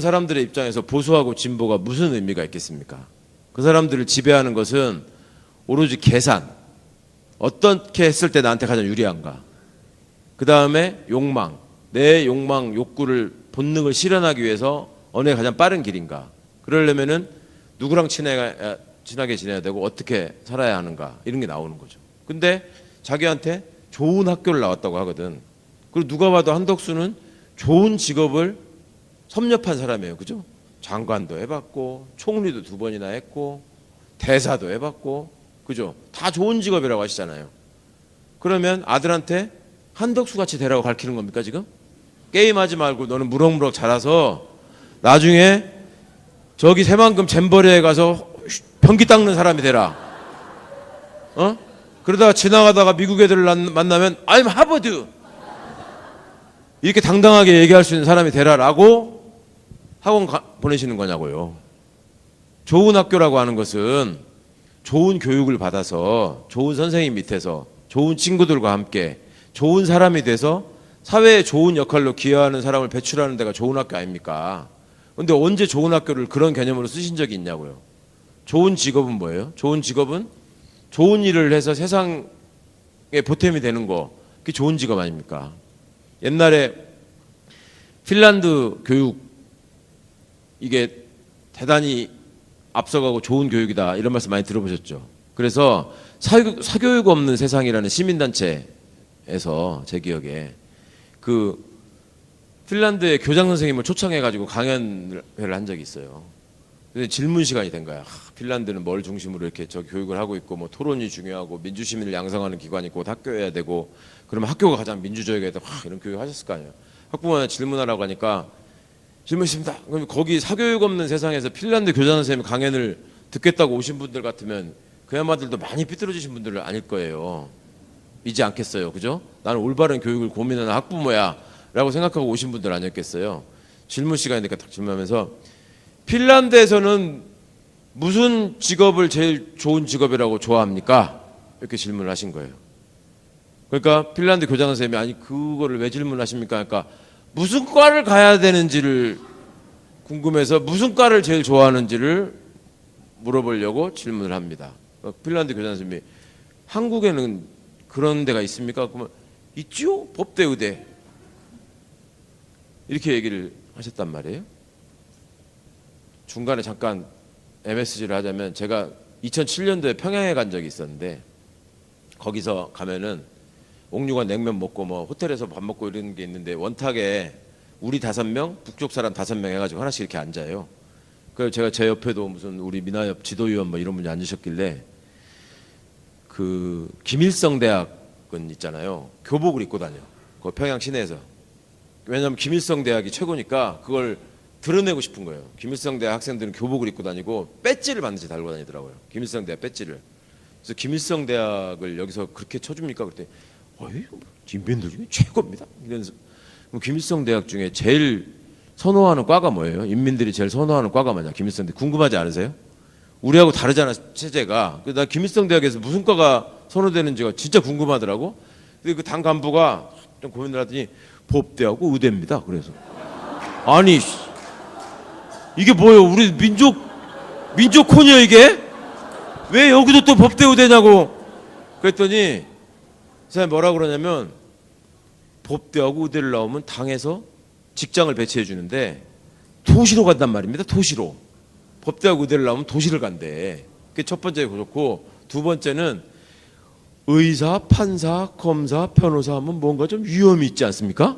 사람들의 입장에서 보수하고 진보가 무슨 의미가 있겠습니까? 그 사람들을 지배하는 것은 오로지 계산, 어떻게 했을 때 나한테 가장 유리한가, 그 다음에 욕망, 내 욕망, 욕구를, 본능을 실현하기 위해서 어느 게 가장 빠른 길인가, 그러려면은 누구랑 친하게 지내야 되고 어떻게 살아야 하는가, 이런 게 나오는 거죠. 근데 자기한테 좋은 학교를 나왔다고 하거든. 그리고 누가 봐도 한덕수는 좋은 직업을 섭렵한 사람이에요. 그죠? 장관도 해봤고 총리도 2번이나 했고 대사도 해봤고, 그죠? 다 좋은 직업이라고 하시잖아요. 그러면 아들한테 한덕수 같이 되라고 가르치는 겁니까 지금? 게임하지 말고 너는 무럭무럭 자라서 나중에 저기 새만금 잼버리에 가서 변기 닦는 사람이 되라. 어? 그러다가 지나가다가 미국 애들을 만나면 I'm 하버드 이렇게 당당하게 얘기할 수 있는 사람이 되라라고 학원 보내시는 거냐고요. 좋은 학교라고 하는 것은 좋은 교육을 받아서 좋은 선생님 밑에서 좋은 친구들과 함께 좋은 사람이 돼서 사회에 좋은 역할로 기여하는 사람을 배출하는 데가 좋은 학교 아닙니까? 근데 언제 좋은 학교를 그런 개념으로 쓰신 적이 있냐고요. 좋은 직업은 뭐예요? 좋은 직업은 좋은 일을 해서 세상에 보탬이 되는 거, 그게 좋은 직업 아닙니까? 옛날에 핀란드 교육, 이게 대단히 앞서가고 좋은 교육이다 이런 말씀 많이 들어보셨죠. 그래서 사교육 없는 세상이라는 시민단체에서 제 기억에 그 핀란드의 교장 선생님을 초청해가지고 강연회를 한 적이 있어요. 근데 질문 시간이 된 거야. 핀란드는 뭘 중심으로 이렇게 저 교육을 하고 있고 뭐 토론이 중요하고 민주시민을 양성하는 기관이 곧 학교여야 되고, 그러면 학교가 가장 민주적이어야 되고 이런 교육 하셨을 거 아니에요. 학부모한테 질문하라고 하니까 질문 있습니다. 그럼 거기 사교육 없는 세상에서 핀란드 교장 선생님 강연을 듣겠다고 오신 분들 같으면 그 아마들도 많이 삐뚤어지신 분들은 아닐 거예요. 이지 않겠어요. 그죠? 나는 올바른 교육을 고민하는 학부모야 라고 생각하고 오신 분들 아니었겠어요. 질문 시간이니까 딱 질문하면서 핀란드에서는 무슨 직업을 제일 좋은 직업이라고 좋아합니까? 이렇게 질문을 하신 거예요. 그러니까 핀란드 교장 선생님이 아니 그거를 왜 질문하십니까? 그러니까 무슨 과를 가야 되는지를 궁금해서 무슨 과를 제일 좋아하는지를 물어보려고 질문을 합니다. 핀란드 교장 선생님이 한국에는 그런 데가 있습니까? 그러면 있죠. 법대 의대. 이렇게 얘기를 하셨단 말이에요. 중간에 잠깐 MSG를 하자면 제가 2007년도에 평양에 간 적이 있었는데 거기서 가면은 옥류관 냉면 먹고 뭐 호텔에서 밥 먹고 이런 게 있는데 원탁에 우리 5명, 북쪽 사람 5명 해가지고 하나씩 이렇게 앉아요. 그래서 제가 제 옆에도 무슨 우리 민화협 지도위원 뭐 이런 분이 앉으셨길래 그 김일성 대학은 있잖아요. 교복을 입고 다녀. 그 평양 시내에서. 왜냐하면 김일성 대학이 최고니까 그걸 드러내고 싶은 거예요. 김일성 대학 학생들은 교복을 입고 다니고 배지를 반드시 달고 다니더라고요. 김일성 대학 배지를. 그래서 김일성 대학을 여기서 그렇게 쳐줍니까? 그랬더니 어이, 인민들 중에 최고입니다. 이러면서 그럼 김일성 대학 중에 제일 선호하는 과가 뭐예요? 인민들이 제일 선호하는 과가 뭐냐? 김일성 대학 궁금하지 않으세요? 우리하고 다르잖아 체제가. 나 김일성 대학에서 무슨 과가 선호되는지가 진짜 궁금하더라고. 근데 그 당 간부가 좀 고민을 하더니 법대하고 의대입니다. 그래서 아니 이게 뭐예요? 우리 민족혼이야 이게? 왜 여기도 또 법대 의대냐고. 그랬더니 사람이 뭐라 그러냐면 법대하고 의대를 나오면 당에서 직장을 배치해 주는데 도시로 간단 말입니다. 도시로. 법대하고 의대를 나오면 도시를 간대. 그게 첫 번째 그렇고, 두 번째는 의사, 판사, 검사, 변호사 하면 뭔가 좀 위험이 있지 않습니까?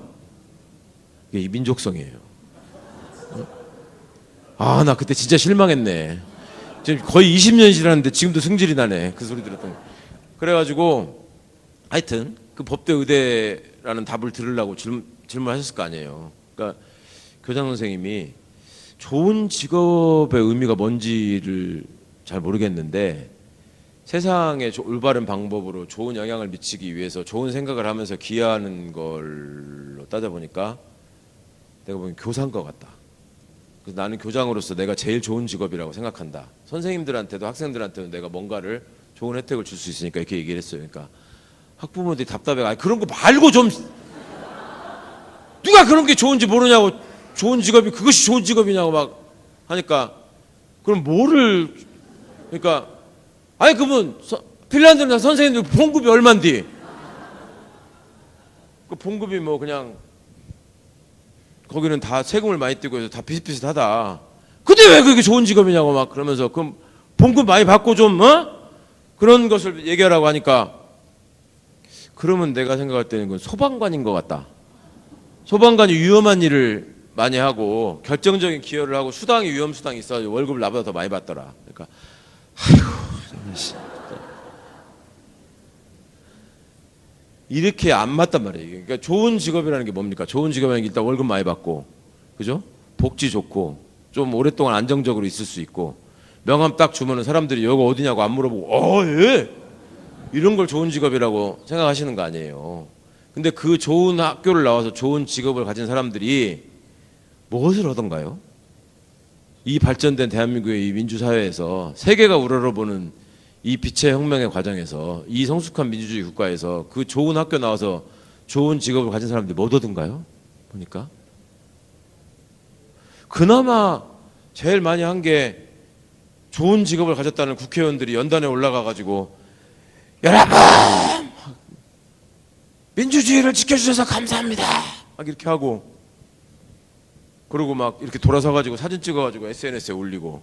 이게 이 민족성이에요. 아, 나 그때 진짜 실망했네. 지금 거의 20년 지났는데 지금도 승질이 나네. 그 소리 들었더니. 그래가지고 하여튼 그 법대 의대라는 답을 들으려고 질문하셨을 거 아니에요. 그러니까 교장 선생님이 좋은 직업의 의미가 뭔지를 잘 모르겠는데 세상에 올바른 방법으로 좋은 영향을 미치기 위해서 좋은 생각을 하면서 기여하는 걸로 따져보니까 내가 보기엔 교사인 것 같다. 그래서 나는 교장으로서 내가 제일 좋은 직업이라고 생각한다. 선생님들한테도 학생들한테도 내가 뭔가를 좋은 혜택을 줄 수 있으니까 이렇게 얘기를 했어요. 그러니까 학부모들이 답답해. 아니 그런 거 말고 좀 누가 그런 게 좋은지 모르냐고, 좋은 직업이 그것이 좋은 직업이냐고 막 하니까 그럼 뭐를, 그러니까 아니 그러면 핀란드는 선생님들 봉급이 얼만디? 그 봉급이 뭐 그냥 거기는 다 세금을 많이 떼고 해서 다 비슷비슷하다. 근데 왜 그게 좋은 직업이냐고 막 그러면서 그럼 봉급 많이 받고 좀 그런 것을 얘기하라고 하니까 그러면 내가 생각할 때는 그건 소방관인 것 같다. 소방관이 위험한 일을 많이 하고 결정적인 기여를 하고 수당이 위험 수당이 있어 월급을 나보다 더 많이 받더라. 그러니까 아이고 이렇게 안 맞단 말이에요. 그러니까 좋은 직업이라는 게 뭡니까? 좋은 직업이라는 게 일단 월급 많이 받고, 그죠? 복지 좋고, 좀 오랫동안 안정적으로 있을 수 있고, 명함 딱 주면은 사람들이 여기 어디냐고 안 물어보고, 예! 이런 걸 좋은 직업이라고 생각하시는 거 아니에요. 근데 그 좋은 학교를 나와서 좋은 직업을 가진 사람들이 무엇을 하던가요? 이 발전된 대한민국의 이 민주사회에서 세계가 우러러보는 이 빛의 혁명의 과정에서 이 성숙한 민주주의 국가에서 그 좋은 학교 나와서 좋은 직업을 가진 사람들이 뭐 얻던가요? 보니까 그나마 제일 많이 한 게 좋은 직업을 가졌다는 국회의원들이 연단에 올라가 가지고 여러분 민주주의를 지켜주셔서 감사합니다 막 이렇게 하고, 그리고 막 이렇게 돌아서 가지고 사진 찍어 가지고 SNS에 올리고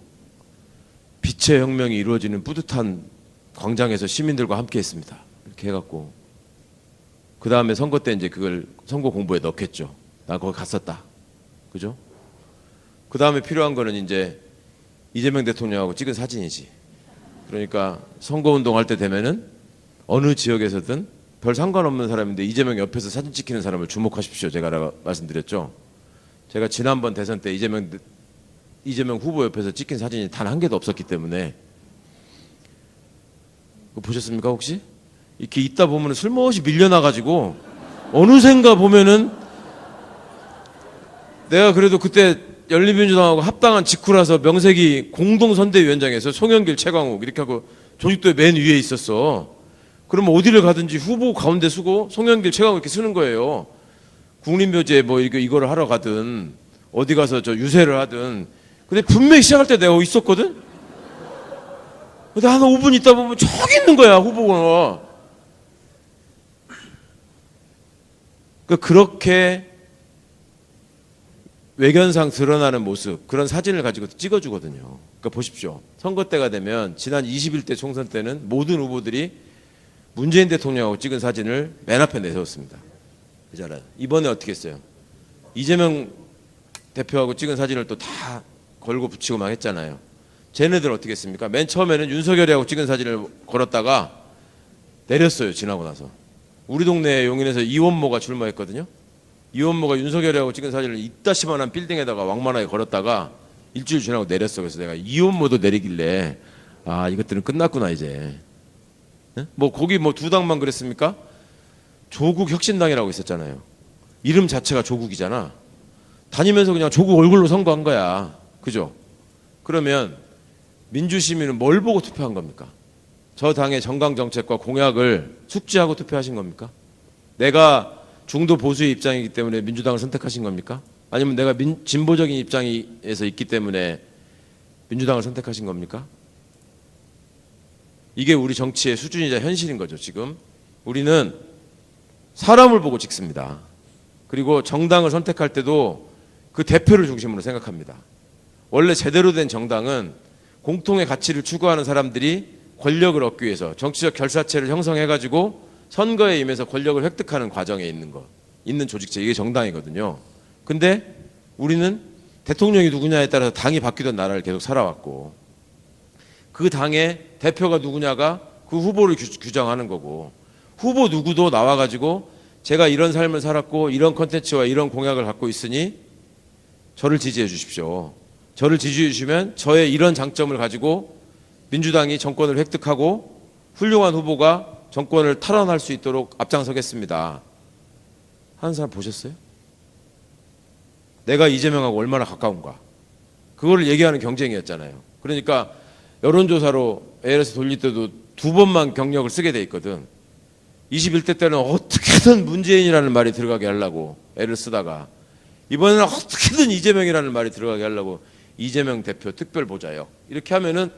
빛의 혁명이 이루어지는 뿌듯한 광장에서 시민들과 함께 했습니다. 이렇게 해갖고 그 다음에 선거 때 이제 그걸 선거 공보에 넣겠죠. 나 거기 갔었다. 그죠? 그 다음에 필요한 거는 이제 이재명 대통령하고 찍은 사진이지. 그러니까 선거운동 할 때 되면은 어느 지역에서든 별 상관없는 사람인데 이재명 옆에서 사진 찍히는 사람을 주목하십시오. 제가 말씀드렸죠. 제가 지난번 대선 때 이재명 후보 옆에서 찍힌 사진이 단 한 개도 없었기 때문에. 그거 보셨습니까 혹시? 이렇게 있다 보면 슬며시 밀려나가지고 어느샌가 보면은 내가 그래도 그때 열린민주당하고 합당한 직후라서 명색이 공동선대위원장에서 송영길, 최광욱 이렇게 하고 조직도의 맨 위에 있었어. 그러면 어디를 가든지 후보 가운데 쓰고 송영길, 최광욱 이렇게 쓰는 거예요. 국립묘지에 뭐 이거를 하러 가든 어디 가서 저 유세를 하든. 근데 분명히 시작할 때 내가 있었거든. 근데 한 5분 있다 보면 저기 있는 거야 후보가. 그렇게 외견상 드러나는 모습, 그런 사진을 가지고 찍어주거든요. 그러니까 보십시오. 선거 때가 되면 지난 21대 총선 때는 모든 후보들이 문재인 대통령하고 찍은 사진을 맨 앞에 내세웠습니다. 그잖아요. 이번에 어떻게 했어요? 이재명 대표하고 찍은 사진을 또 다 걸고 붙이고 막 했잖아요. 쟤네들 어떻게 했습니까? 맨 처음에는 윤석열이하고 찍은 사진을 걸었다가 내렸어요. 지나고 나서. 우리 동네 용인에서 이원모가 출마했거든요. 이원모가 윤석열이하고 찍은 사진을 이따시만한 빌딩에다가 왕만하게 걸었다가 일주일 지나고 내렸어. 그래서 내가 이원모도 내리길래 아 이것들은 끝났구나 이제. 뭐 거기 뭐 두 당만 그랬습니까? 조국 혁신당이라고 있었잖아요. 이름 자체가 조국이잖아. 다니면서 그냥 조국 얼굴로 선거한 거야. 그죠? 그러면 민주시민은 뭘 보고 투표한 겁니까? 저 당의 정강정책과 공약을 숙지하고 투표하신 겁니까? 내가 중도 보수의 입장이기 때문에 민주당을 선택하신 겁니까? 아니면 내가 진보적인 입장에서 있기 때문에 민주당을 선택하신 겁니까? 이게 우리 정치의 수준이자 현실인 거죠. 지금 우리는 사람을 보고 찍습니다. 그리고 정당을 선택할 때도 그 대표를 중심으로 생각합니다. 원래 제대로 된 정당은 공통의 가치를 추구하는 사람들이 권력을 얻기 위해서 정치적 결사체를 형성해가지고 선거에 임해서 권력을 획득하는 과정에 있는 조직체, 이게 정당이거든요. 근데 우리는 대통령이 누구냐에 따라서 당이 바뀌던 나라를 계속 살아왔고 그 당의 대표가 누구냐가 그 후보를 규정하는 거고 후보 누구도 나와가지고 제가 이런 삶을 살았고 이런 컨텐츠와 이런 공약을 갖고 있으니 저를 지지해 주십시오. 저를 지지해 주시면 저의 이런 장점을 가지고 민주당이 정권을 획득하고 훌륭한 후보가 정권을 탈환할 수 있도록 앞장서겠습니다. 하는 사람 보셨어요? 내가 이재명하고 얼마나 가까운가. 그거를 얘기하는 경쟁이었잖아요. 그러니까 여론조사로 ALS 돌릴 때도 2번만 경력을 쓰게 돼 있거든. 21대 때는 어떻게든 문재인이라는 말이 들어가게 하려고 애를 쓰다가 이번에는 어떻게든 이재명이라는 말이 들어가게 하려고 이재명 대표 특별보좌역 이렇게 하면은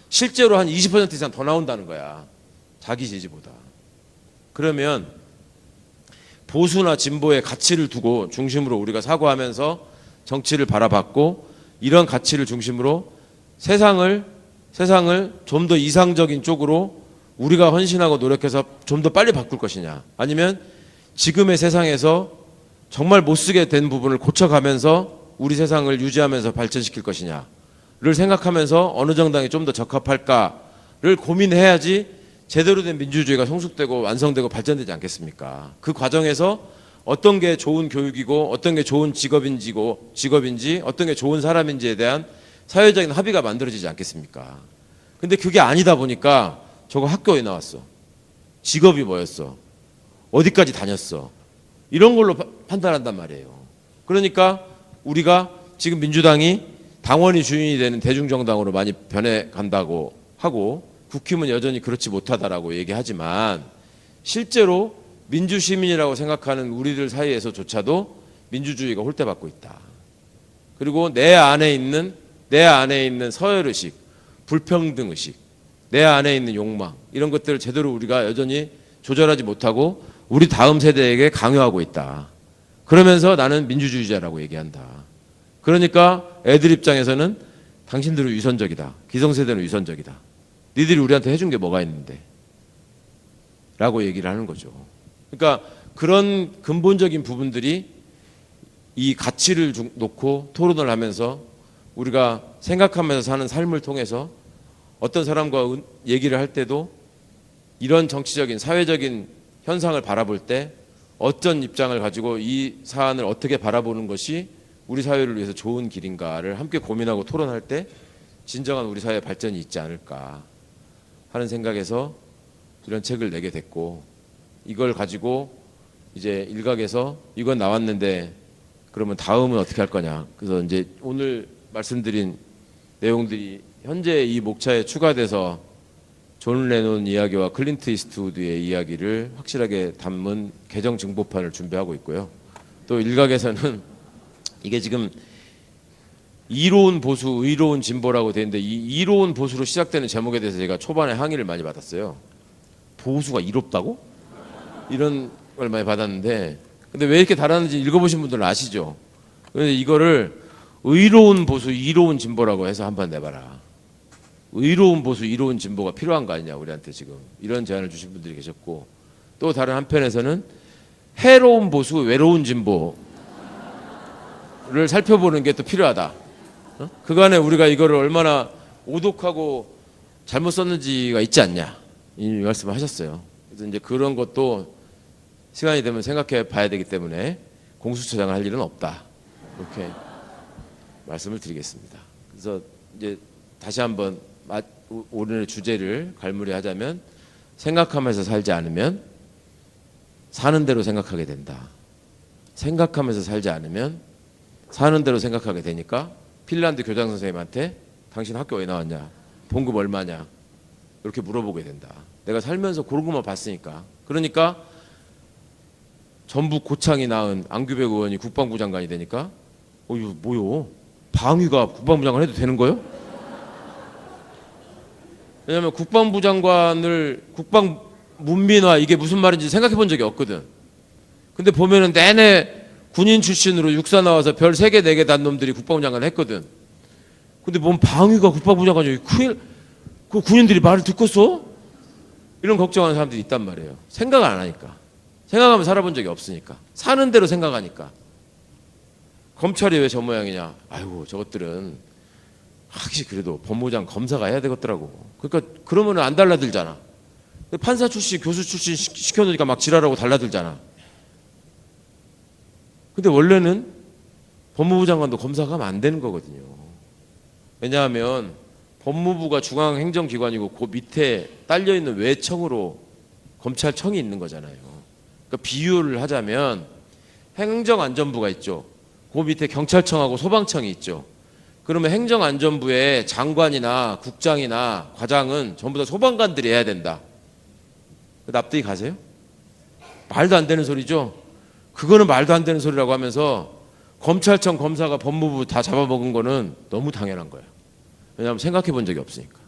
실제로 한 20% 이상 더 나온다는 거야. 자기 지지보다. 그러면 보수나 진보의 가치를 두고 중심으로 우리가 사고하면서 정치를 바라봤고 이런 가치를 중심으로 세상을 좀 더 이상적인 쪽으로 우리가 헌신하고 노력해서 좀 더 빨리 바꿀 것이냐, 아니면 지금의 세상에서 정말 못쓰게 된 부분을 고쳐가면서 우리 세상을 유지하면서 발전시킬 것이냐를 생각하면서 어느 정당이 좀 더 적합할까를 고민해야지 제대로 된 민주주의가 성숙되고 완성되고 발전되지 않겠습니까? 그 과정에서 어떤 게 좋은 교육이고 어떤 게 좋은 직업인지 어떤 게 좋은 사람인지에 대한 사회적인 합의가 만들어지지 않겠습니까? 근데 그게 아니다 보니까 저거 학교에 나왔어, 직업이 뭐였어, 어디까지 다녔어, 이런 걸로 판단한단 말이에요. 그러니까 우리가 지금 민주당이 당원이 주인이 되는 대중정당으로 많이 변해간다고 하고 국힘은 여전히 그렇지 못하다라고 얘기하지만 실제로 민주시민이라고 생각하는 우리들 사이에서조차도 민주주의가 홀대받고 있다. 그리고 내 안에 있는 서열의식, 불평등의식, 내 안에 있는 욕망, 이런 것들을 제대로 우리가 여전히 조절하지 못하고 우리 다음 세대에게 강요하고 있다. 그러면서 나는 민주주의자라고 얘기한다. 그러니까 애들 입장에서는 당신들은 위선적이다, 기성세대는 위선적이다, 니들이 우리한테 해준 게 뭐가 있는데 라고 얘기를 하는 거죠. 그러니까 그런 근본적인 부분들이 이 가치를 놓고 토론을 하면서 우리가 생각하면서 사는 삶을 통해서 어떤 사람과 얘기를 할 때도 이런 정치적인 사회적인 현상을 바라볼 때 어떤 입장을 가지고 이 사안을 어떻게 바라보는 것이 우리 사회를 위해서 좋은 길인가를 함께 고민하고 토론할 때 진정한 우리 사회의 발전이 있지 않을까 하는 생각에서 이런 책을 내게 됐고, 이걸 가지고 이제 일각에서 이건 나왔는데 그러면 다음은 어떻게 할 거냐. 그래서 이제 오늘 말씀드린 내용들이 현재 이 목차에 추가돼서 존 레논 이야기와 클린트 이스트우드의 이야기를 확실하게 담은 개정 증보판을 준비하고 있고요. 또 일각에서는 이게 지금 이로운 보수, 의로운 진보라고 되어 있는데 이 이로운 보수로 시작되는 제목에 대해서 제가 초반에 항의를 많이 받았어요. 보수가 이롭다고? 이런 걸 많이 받았는데, 근데 왜 이렇게 달았는지 읽어보신 분들은 아시죠? 그런데 이거를 의로운 보수, 이로운 진보라고 해서 한번 내봐라. 의로운 보수, 이로운 진보가 필요한 거 아니냐 우리한테 지금, 이런 제안을 주신 분들이 계셨고, 또 다른 한편에서는 해로운 보수, 외로운 진보를 살펴보는 게 또 필요하다. 그간에 우리가 이거를 얼마나 오독하고 잘못 썼는지가 있지 않냐, 이 말씀을 하셨어요. 그래서 이제 그런 것도 시간이 되면 생각해 봐야 되기 때문에 공수처장을 할 일은 없다, 이렇게 말씀을 드리겠습니다. 그래서 이제 다시 한번 오늘의 주제를 갈무리하자면, 생각하면서 살지 않으면 사는 대로 생각하게 된다. 생각하면서 살지 않으면 사는 대로 생각하게 되니까 핀란드 교장 선생님한테 당신 학교 왜 나왔냐, 봉급 얼마냐, 이렇게 물어보게 된다. 내가 살면서 그런 것만 봤으니까. 그러니까 전북 고창이 낳은 안규백 의원이 국방부 장관이 되니까 이거 뭐요? 방위가 국방부 장관 해도 되는 거요? 왜냐하면 국방부 장관을 국방문민화 이게 무슨 말인지 생각해 본 적이 없거든. 근데 보면은 내내 군인 출신으로 육사 나와서 별 3개 4개 단 놈들이 국방부 장관을 했거든. 근데 뭔 방위가 국방부 장관이 큰일, 그 군인들이 말을 듣고 써? 이런 걱정하는 사람들이 있단 말이에요. 생각을 안 하니까. 생각하면 살아본 적이 없으니까. 사는 대로 생각하니까. 검찰이 왜 저 모양이냐. 아이고 저것들은 확실히 그래도 법무장 검사가 해야 되겠더라고. 그러니까 그러면 안 달라들잖아. 판사 출신, 교수 출신 시켜놓으니까 막 지랄하고 달라들잖아. 근데 원래는 법무부 장관도 검사가 하면 안 되는 거거든요. 왜냐하면 법무부가 중앙행정기관이고 그 밑에 딸려있는 외청으로 검찰청이 있는 거잖아요. 그러니까 비유를 하자면 행정안전부가 있죠. 그 밑에 경찰청하고 소방청이 있죠. 그러면 행정안전부의 장관이나 국장이나 과장은 전부 다 소방관들이 해야 된다. 납득이 가세요? 말도 안 되는 소리죠. 그거는 말도 안 되는 소리라고 하면서 검찰청 검사가 법무부 다 잡아먹은 거는 너무 당연한 거예요. 왜냐하면 생각해 본 적이 없으니까.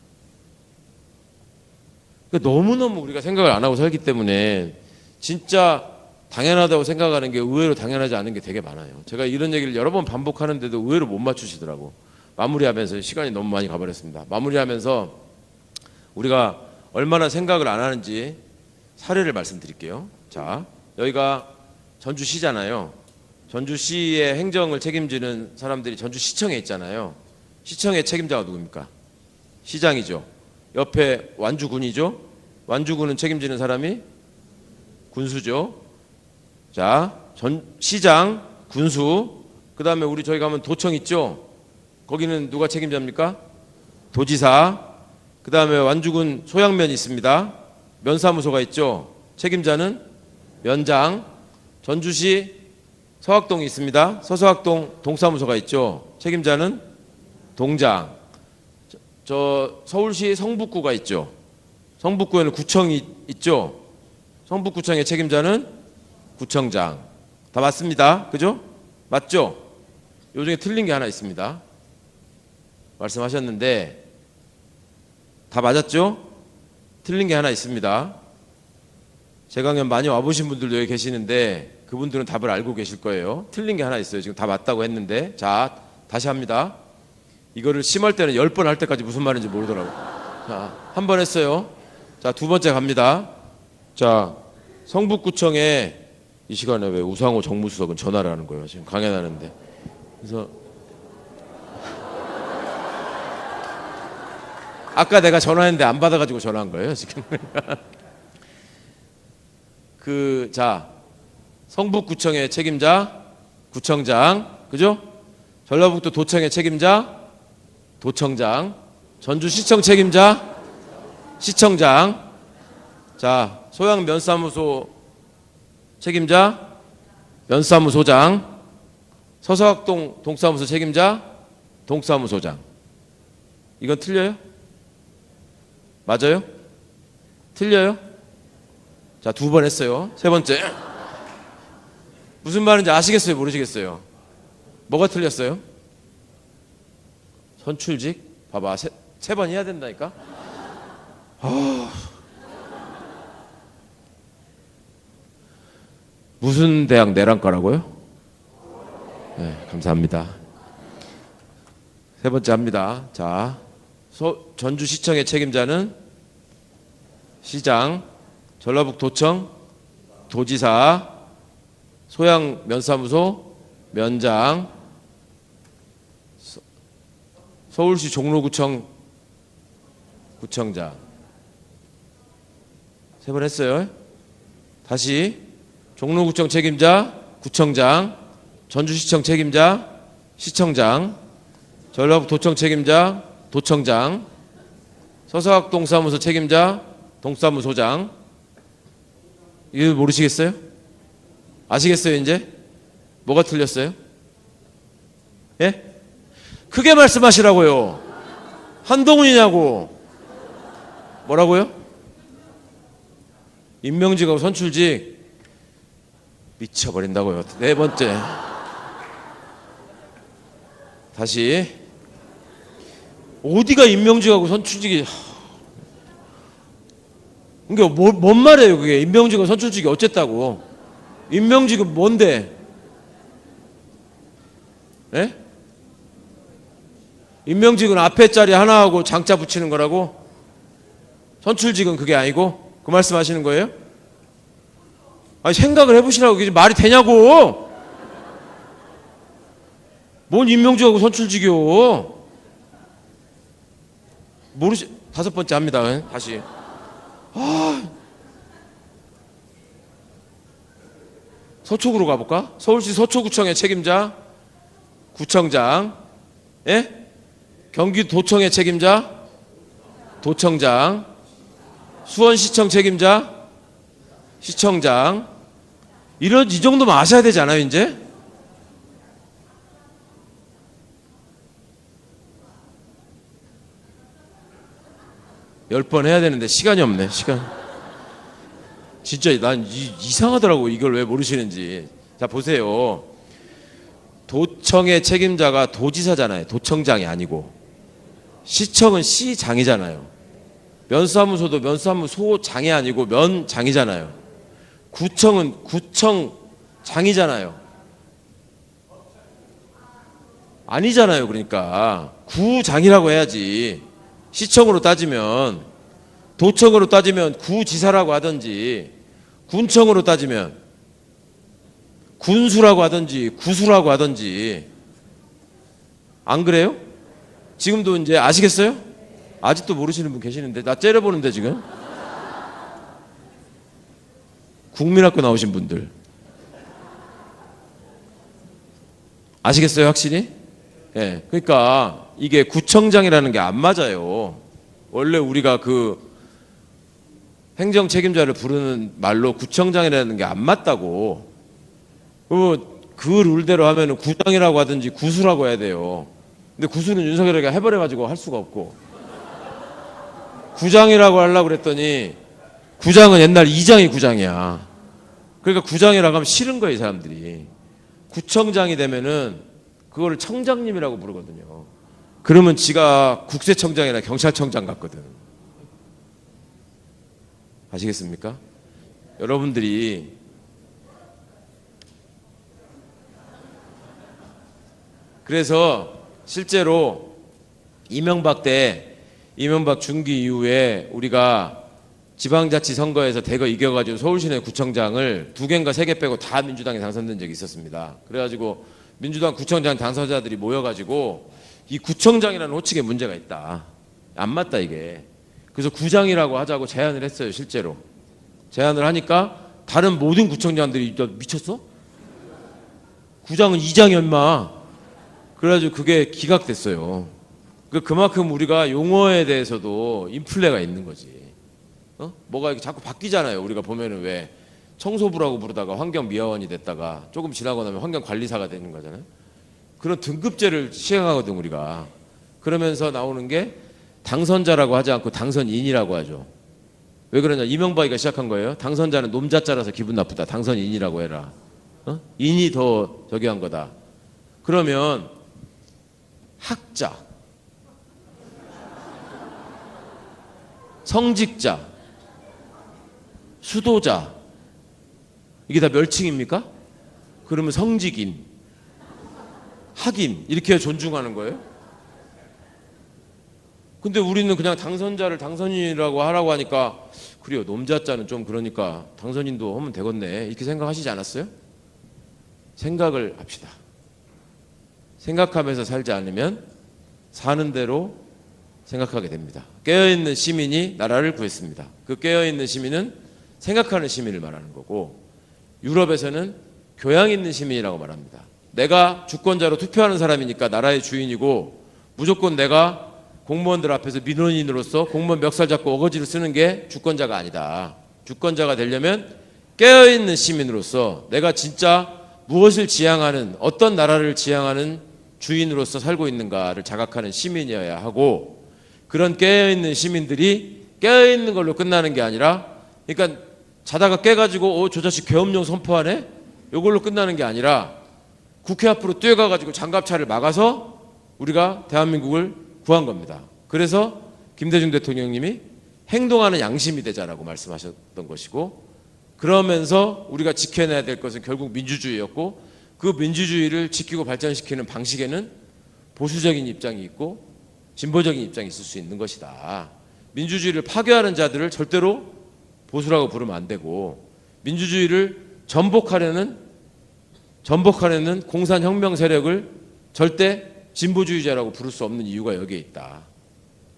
그러니까 너무너무 우리가 생각을 안 하고 살기 때문에 진짜 당연하다고 생각하는 게 의외로 당연하지 않은 게 되게 많아요. 제가 이런 얘기를 여러 번 반복하는데도 의외로 못 맞추시더라고. 마무리하면서 시간이 너무 많이 가버렸습니다. 마무리하면서 우리가 얼마나 생각을 안 하는지 사례를 말씀드릴게요. 자, 여기가 전주시잖아요. 전주시의 행정을 책임지는 사람들이 전주시청에 있잖아요. 시청의 책임자가 누굽니까? 시장이죠. 옆에 완주군이죠. 완주군은 책임지는 사람이 군수죠. 자, 시장, 군수, 그 다음에 저희 가면 도청 있죠. 거기는 누가 책임자입니까? 도지사. 그 다음에 완주군 소양면이 있습니다. 면사무소가 있죠. 책임자는 면장. 전주시 서학동이 있습니다. 서서학동 동사무소가 있죠. 책임자는 동장. 저 서울시 성북구가 있죠. 성북구에는 구청이 있죠. 성북구청의 책임자는 구청장. 다 맞습니다. 그죠? 맞죠? 요 중에 틀린 게 하나 있습니다. 말씀하셨는데 다 맞았죠? 틀린 게 하나 있습니다. 제 강연 많이 와보신 분들도 여기 계시는데 그분들은 답을 알고 계실 거예요. 틀린 게 하나 있어요. 지금 다 맞다고 했는데. 자, 다시 합니다. 이거를 심할 때는 10번 할 때까지 무슨 말인지 모르더라고요. 자, 한 번 했어요. 자, 두 번째 갑니다. 자, 성북구청에 이 시간에 왜 우상호 정무수석은 전화를 하는 거예요? 지금 강연하는데. 그래서 아까 내가 전화했는데 안 받아가지고 전화한 거예요, 지금. 자, 성북구청의 책임자, 구청장, 그죠? 전라북도 도청의 책임자, 도청장, 전주시청 책임자, 시청장, 자, 소양 면사무소 책임자, 면사무소장, 서서학동 동사무소 책임자, 동사무소장. 이건 틀려요? 맞아요? 틀려요? 자, 두 번 했어요. 세 번째. 무슨 말인지 아시겠어요? 모르시겠어요? 뭐가 틀렸어요? 선출직? 봐봐. 세 번 해야 된다니까? 무슨 대학 내란과라고요? 네, 감사합니다. 세 번째 합니다. 자, 전주시청의 책임자는 시장, 전라북도청, 도지사, 소양 면사무소, 면장, 서울시 종로구청 구청장. 세 번 했어요. 다시 종로구청 책임자, 구청장, 전주시청 책임자, 시청장, 전라북도청 책임자, 도청장, 서서학동사무소 책임자, 동사무소장. 이거 모르시겠어요? 아시겠어요, 이제? 뭐가 틀렸어요? 예? 크게 말씀하시라고요. 한동훈이냐고. 뭐라고요? 임명직하고 선출직 미쳐버린다고요. 네 번째. 다시. 어디가 임명직하고 선출직이. 그러니까 뭔 말이에요, 그게. 임명직하고 선출직이 어쨌다고. 임명직은 뭔데? 예? 임명직은 앞에 자리 하나하고 장자 붙이는 거라고? 선출직은 그게 아니고? 그 말씀 하시는 거예요? 아니, 생각을 해보시라고. 그게 말이 되냐고! 뭔 임명직하고 선출직이요? 다섯 번째 합니다. 다시. 서초구로 가볼까? 서울시 서초구청의 책임자 구청장, 예? 경기도청의 책임자 도청장, 수원시청 책임자 시청장. 이 정도면 아셔야 되지 않아요 이제? 열 번 해야 되는데 시간이 없네. 진짜 난 이상하더라고. 이걸 왜 모르시는지. 자 보세요. 도청의 책임자가 도지사잖아요. 도청장이 아니고. 시청은 시장이잖아요. 면사무소도 면사무소장이 아니고 면장이잖아요. 구청은 구청장이잖아요. 아니잖아요. 그러니까 구장이라고 해야지. 시청으로 따지면, 도청으로 따지면 구지사라고 하든지, 군청으로 따지면 군수라고 하든지 구수라고 하든지. 안 그래요? 지금도 이제 아시겠어요? 아직도 모르시는 분 계시는데 나 째려보는데 지금. 국민학교 나오신 분들 아시겠어요 확실히? 예, 그러니까 이게 구청장이라는 게 안 맞아요. 원래 우리가 그 행정 책임자를 부르는 말로 구청장이라는 게 안 맞다고. 그 룰대로 하면은 구장이라고 하든지 구수라고 해야 돼요. 근데 구수는 윤석열이가 해버려가지고 할 수가 없고, 구장이라고 하려고 그랬더니 구장은 옛날 이장이 구장이야. 그러니까 구장이라고 하면 싫은 거예요, 이 사람들이. 구청장이 되면은 그거를 청장님이라고 부르거든요. 그러면 지가 국세청장이나 경찰청장 같거든. 아시겠습니까? 여러분들이 그래서 실제로 이명박 중기 이후에 우리가 지방자치 선거에서 대거 이겨가지고 서울시내 구청장을 2개인가 3개 빼고 다 민주당이 당선된 적이 있었습니다. 그래가지고 민주당 구청장 당선자들이 모여가지고 이 구청장이라는 호칭에 문제가 있다. 안 맞다 이게. 그래서 구장이라고 하자고 제안을 했어요. 실제로 제안을 하니까 다른 모든 구청장들이 너 미쳤어? 구장은 이장이 엄마. 그래가지고 그게 기각됐어요. 그만큼 우리가 용어에 대해서도 인플레가 있는 거지. 뭐가 이렇게 자꾸 바뀌잖아요. 우리가 보면은 왜 청소부라고 부르다가 환경미화원이 됐다가 조금 지나고 나면 환경관리사가 되는 거잖아요. 그런 등급제를 시행하거든 우리가. 그러면서 나오는 게 당선자라고 하지 않고 당선인이라고 하죠. 왜 그러냐? 이명박이가 시작한 거예요. 당선자는 놈자자라서 기분 나쁘다. 당선인이라고 해라. 인이 더 저기 한 거다. 그러면 학자, 성직자, 수도자, 이게 다 멸칭입니까? 그러면 성직인, 학인 이렇게 존중하는 거예요? 근데 우리는 그냥 당선자를 당선인이라고 하라고 하니까 그래요. 놈자자는 좀 그러니까 당선인도 하면 되겠네. 이렇게 생각하시지 않았어요? 생각을 합시다. 생각하면서 살지 않으면 사는 대로 생각하게 됩니다. 깨어있는 시민이 나라를 구했습니다. 그 깨어있는 시민은 생각하는 시민을 말하는 거고, 유럽에서는 교양 있는 시민이라고 말합니다. 내가 주권자로 투표하는 사람이니까 나라의 주인이고, 무조건 내가 공무원들 앞에서 민원인으로서 공무원 멱살 잡고 어거지를 쓰는 게 주권자가 아니다. 주권자가 되려면 깨어있는 시민으로서 내가 진짜 무엇을 지향하는, 어떤 나라를 지향하는 주인으로서 살고 있는가를 자각하는 시민이어야 하고, 그런 깨어있는 시민들이 깨어있는 걸로 끝나는 게 아니라, 그러니까 자다가 깨가지고 저 자식 계엄령 선포하네? 이걸로 끝나는 게 아니라 국회 앞으로 뛰어가가지고 장갑차를 막아서 우리가 대한민국을 구한 겁니다. 그래서 김대중 대통령님이 행동하는 양심이 되자라고 말씀하셨던 것이고, 그러면서 우리가 지켜내야 될 것은 결국 민주주의였고, 그 민주주의를 지키고 발전시키는 방식에는 보수적인 입장이 있고 진보적인 입장이 있을 수 있는 것이다. 민주주의를 파괴하는 자들을 절대로 보수라고 부르면 안 되고, 민주주의를 전복하려는 공산혁명 세력을 절대 진보주의자라고 부를 수 없는 이유가 여기에 있다.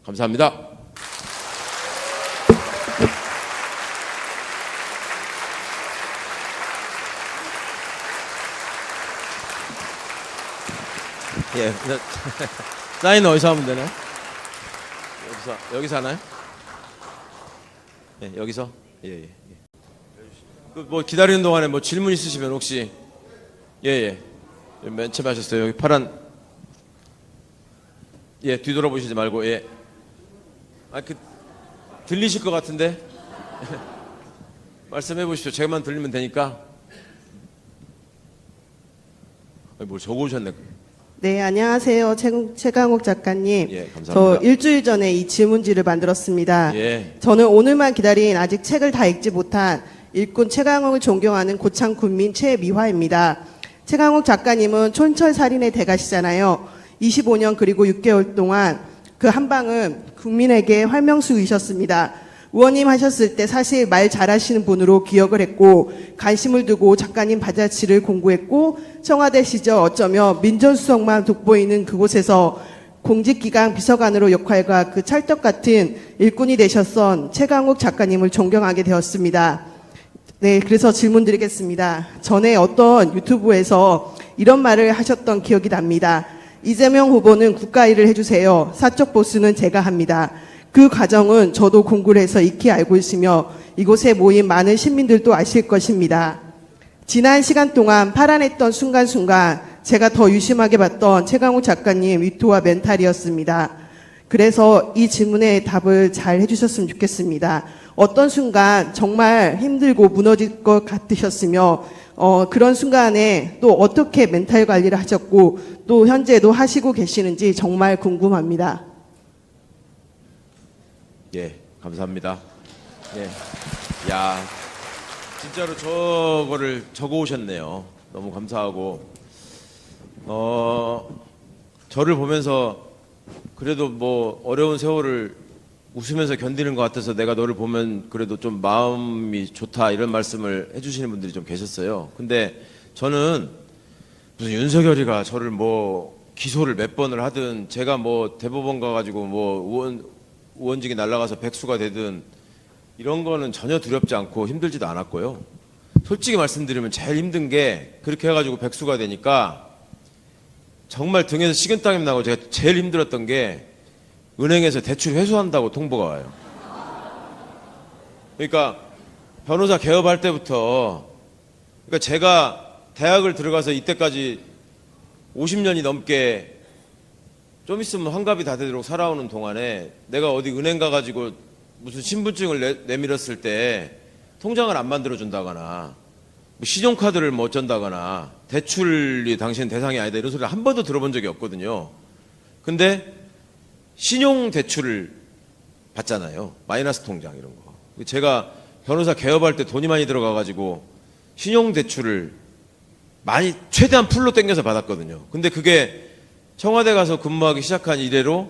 감사합니다. 예. 사인 어디서 하면 되나요? 여기서 하나요? 예, 여기서? 예, 예. 뭐 기다리는 동안에 뭐 질문 있으시면 혹시 예. 맨 처음 하셨어요. 여기 파란 예, 뒤돌아보시지 말고 예. 들리실 것 같은데 말씀해 보십시오. 제가만 들리면 되니까. 뭘 적어오셨네. 네, 안녕하세요. 최강욱 작가님. 예, 감사합니다. 저 일주일 전에 이 질문지를 만들었습니다. 예. 저는 오늘만 기다린 아직 책을 다 읽지 못한 일꾼 최강욱을 존경하는 고창 군민 최미화입니다. 최강욱 작가님은 촌철살인의 대가시잖아요. 25년 그리고 6개월 동안 그 한 방은 국민에게 활명수이셨습니다. 의원님 하셨을 때 사실 말 잘하시는 분으로 기억을 했고 관심을 두고 작가님 바자치를 공부했고 청와대 시절 어쩌면 민정수석만 돋보이는 그곳에서 공직기강 비서관으로 역할과 그 찰떡 같은 일꾼이 되셨던 최강욱 작가님을 존경하게 되었습니다. 네, 그래서 질문 드리겠습니다. 전에 어떤 유튜브에서 이런 말을 하셨던 기억이 납니다. 이재명 후보는 국가 일을 해주세요. 사적 보수는 제가 합니다. 그 과정은 저도 공부를 해서 익히 알고 있으며 이곳에 모인 많은 시민들도 아실 것입니다. 지난 시간 동안 파란했던 순간순간 제가 더 유심하게 봤던 최강욱 작가님 위토와 멘탈이었습니다. 그래서 이 질문에 답을 잘 해주셨으면 좋겠습니다. 어떤 순간 정말 힘들고 무너질 것 같으셨으며 그런 순간에 또 어떻게 멘탈 관리를 하셨고 또 현재도 하시고 계시는지 정말 궁금합니다. 예, 감사합니다. 예. 야, 진짜로 저거를 적어 오셨네요. 너무 감사하고, 저를 보면서 그래도 뭐 어려운 세월을 웃으면서 견디는 것 같아서 내가 너를 보면 그래도 좀 마음이 좋다 이런 말씀을 해주시는 분들이 좀 계셨어요. 근데 저는 무슨 윤석열이가 저를 뭐 기소를 몇 번을 하든 제가 뭐 대법원 가가지고 뭐 의원직이 날아가서 백수가 되든 이런 거는 전혀 두렵지 않고 힘들지도 않았고요. 솔직히 말씀드리면 제일 힘든 게 그렇게 해가지고 백수가 되니까 정말 등에서 식은땀이 나고 제가 제일 힘들었던 게 은행에서 대출 회수한다고 통보가 와요. 그러니까 변호사 개업할 때부터 그러니까 제가 대학을 들어가서 이때까지 50년이 넘게 좀 있으면 환갑이 다 되도록 살아오는 동안에 내가 어디 은행 가가지고 무슨 신분증을 내밀었을 때 통장을 안 만들어준다거나 뭐 신용카드를 못 전다거나 대출이 당신 대상이 아니다 이런 소리를 한 번도 들어본 적이 없거든요. 근데 신용대출을 받잖아요. 마이너스 통장 이런 거. 제가 변호사 개업할 때 돈이 많이 들어가가지고 신용대출을 많이 최대한 풀로 땡겨서 받았거든요. 근데 그게 청와대 가서 근무하기 시작한 이래로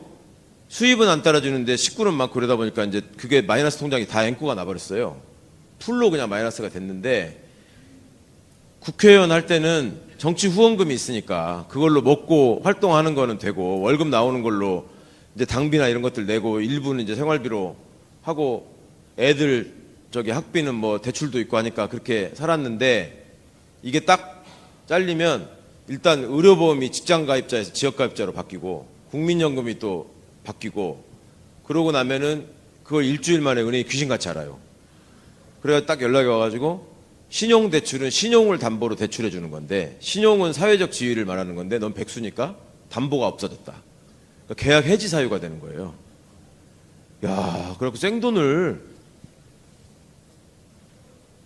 수입은 안 따라주는데 식구는 많고 그러다 보니까 이제 그게 마이너스 통장이 다 앵꾸가 나버렸어요. 풀로 그냥 마이너스가 됐는데 국회의원 할 때는 정치 후원금이 있으니까 그걸로 먹고 활동하는 거는 되고 월급 나오는 걸로 이제 당비나 이런 것들 내고 일부는 이제 생활비로 하고 애들 저기 학비는 뭐 대출도 있고 하니까 그렇게 살았는데 이게 딱 잘리면 일단 의료보험이 직장가입자에서 지역가입자로 바뀌고 국민연금이 또 바뀌고 그러고 나면은 그걸 일주일 만에 은행이 귀신같이 알아요. 그래서 딱 연락이 와가지고 신용대출은 신용을 담보로 대출해 주는 건데 신용은 사회적 지위를 말하는 건데 넌 백수니까 담보가 없어졌다. 그러니까 계약 해지 사유가 되는 거예요. 야, 그래갖고 생돈을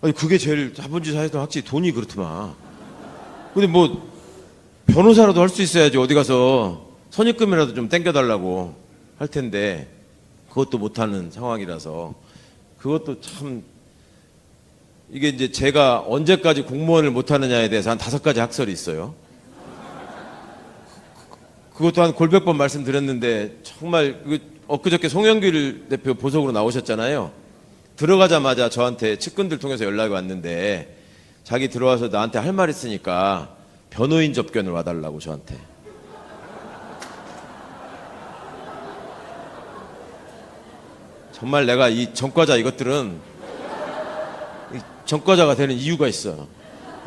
아니 그게 제일 자본주의 사회에서 확실히 돈이 그렇더만. 근데 뭐 변호사라도 할 수 있어야지 어디 가서 선입금이라도 좀 땡겨달라고 할 텐데 그것도 못하는 상황이라서 그것도 참 이게 이제 제가 언제까지 공무원을 못하느냐에 대해서 한 5가지 학설이 있어요. 그것도 한 골백 번 말씀드렸는데 정말 엊그저께 송영길 대표 보석으로 나오셨잖아요. 들어가자마자 저한테 측근들 통해서 연락이 왔는데 자기 들어와서 나한테 할 말 있으니까 변호인 접견을 와달라고 저한테. 정말 내가 이 전과자 이것들은 전과자가 되는 이유가 있어.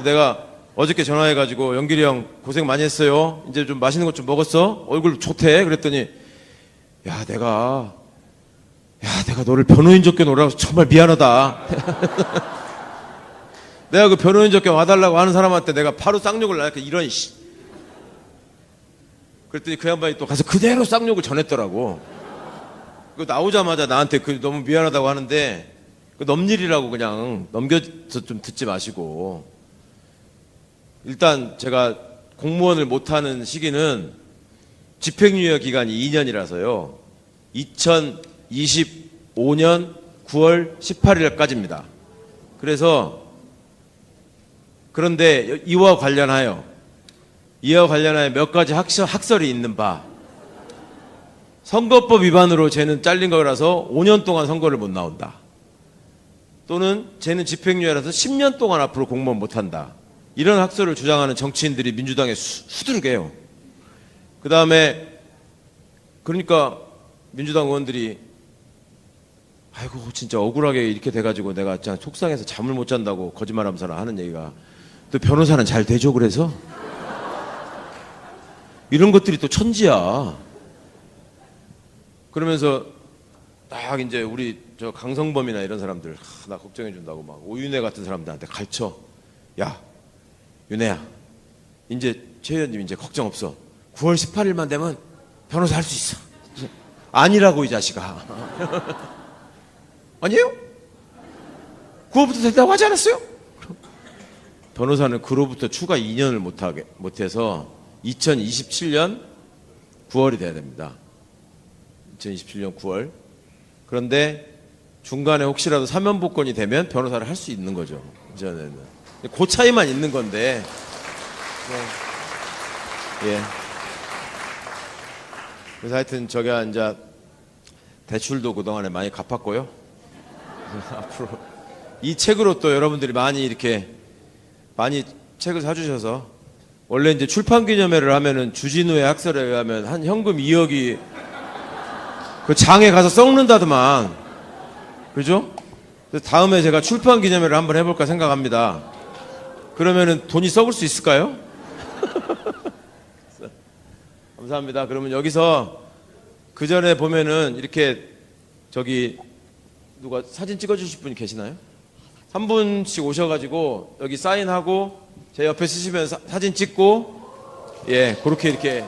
내가 어저께 전화해가지고 영길이 형 고생 많이 했어요. 이제 좀 맛있는 것 좀 먹었어? 얼굴 좋대. 그랬더니 내가 너를 변호인 접견 오라고 정말 미안하다. 내가 그 변호인 접견 와달라고 하는 사람한테 내가 바로 쌍욕을 나니까 이런 씨. 그랬더니 그 양반이 또 가서 그대로 쌍욕을 전했더라고. 그 나오자마자 나한테 그 너무 미안하다고 하는데 그 넘일이라고 그냥 넘겨서 좀 듣지 마시고, 일단 제가 공무원을 못하는 시기는 집행유예 기간이 2년이라서요. 2025년 9월 18일까지입니다. 그런데 이와 관련하여 몇 가지 학설이 있는 바, 선거법 위반으로 쟤는 잘린 거라서 5년 동안 선거를 못 나온다. 또는 쟤는 집행유예라서 10년 동안 앞으로 공무원 못한다. 이런 학설을 주장하는 정치인들이 민주당에 수두룩해요. 그 다음에 그러니까 민주당 의원들이 아이고 진짜 억울하게 이렇게 돼가지고 내가 진짜 속상해서 잠을 못 잔다고 거짓말하면서 하는 얘기가, 또 변호사는 잘 되죠. 그래서 이런 것들이 또 천지야. 그러면서 딱 이제 우리 저 강성범이나 이런 사람들 나 걱정해 준다고 막 오윤혜 같은 사람들한테 가르쳐. 야 윤혜야, 이제 최 의원님 이제 걱정 없어. 9월 18일만 되면 변호사 할 수 있어. 아니라고 이 자식아. 아니에요? 9월부터 됐다고 하지 않았어요? 변호사는 그로부터 추가 2년을 못해서 2027년 9월이 돼야 됩니다. 2027년 9월. 그런데 중간에 혹시라도 사면복권이 되면 변호사를 할 수 있는 거죠. 이전에는. 그 차이만 있는 건데. 예. 그래서 하여튼 저가 이제 대출도 그동안에 많이 갚았고요. 앞으로 이 책으로 또 여러분들이 많이 책을 사주셔서, 원래 이제 출판 기념회를 하면은 주진우의 학설에 의하면 한 현금 2억이 그 장에 가서 썩는다더만. 그죠? 그래서 다음에 제가 출판 기념회를 한번 해볼까 생각합니다. 그러면은 돈이 썩을 수 있을까요? 감사합니다. 그러면 여기서 그 전에 보면은 이렇게 누가 사진 찍어주실 분이 계시나요? 한 분씩 오셔가지고 여기 사인하고 제 옆에 쓰시면 사진 찍고, 예, 그렇게 이렇게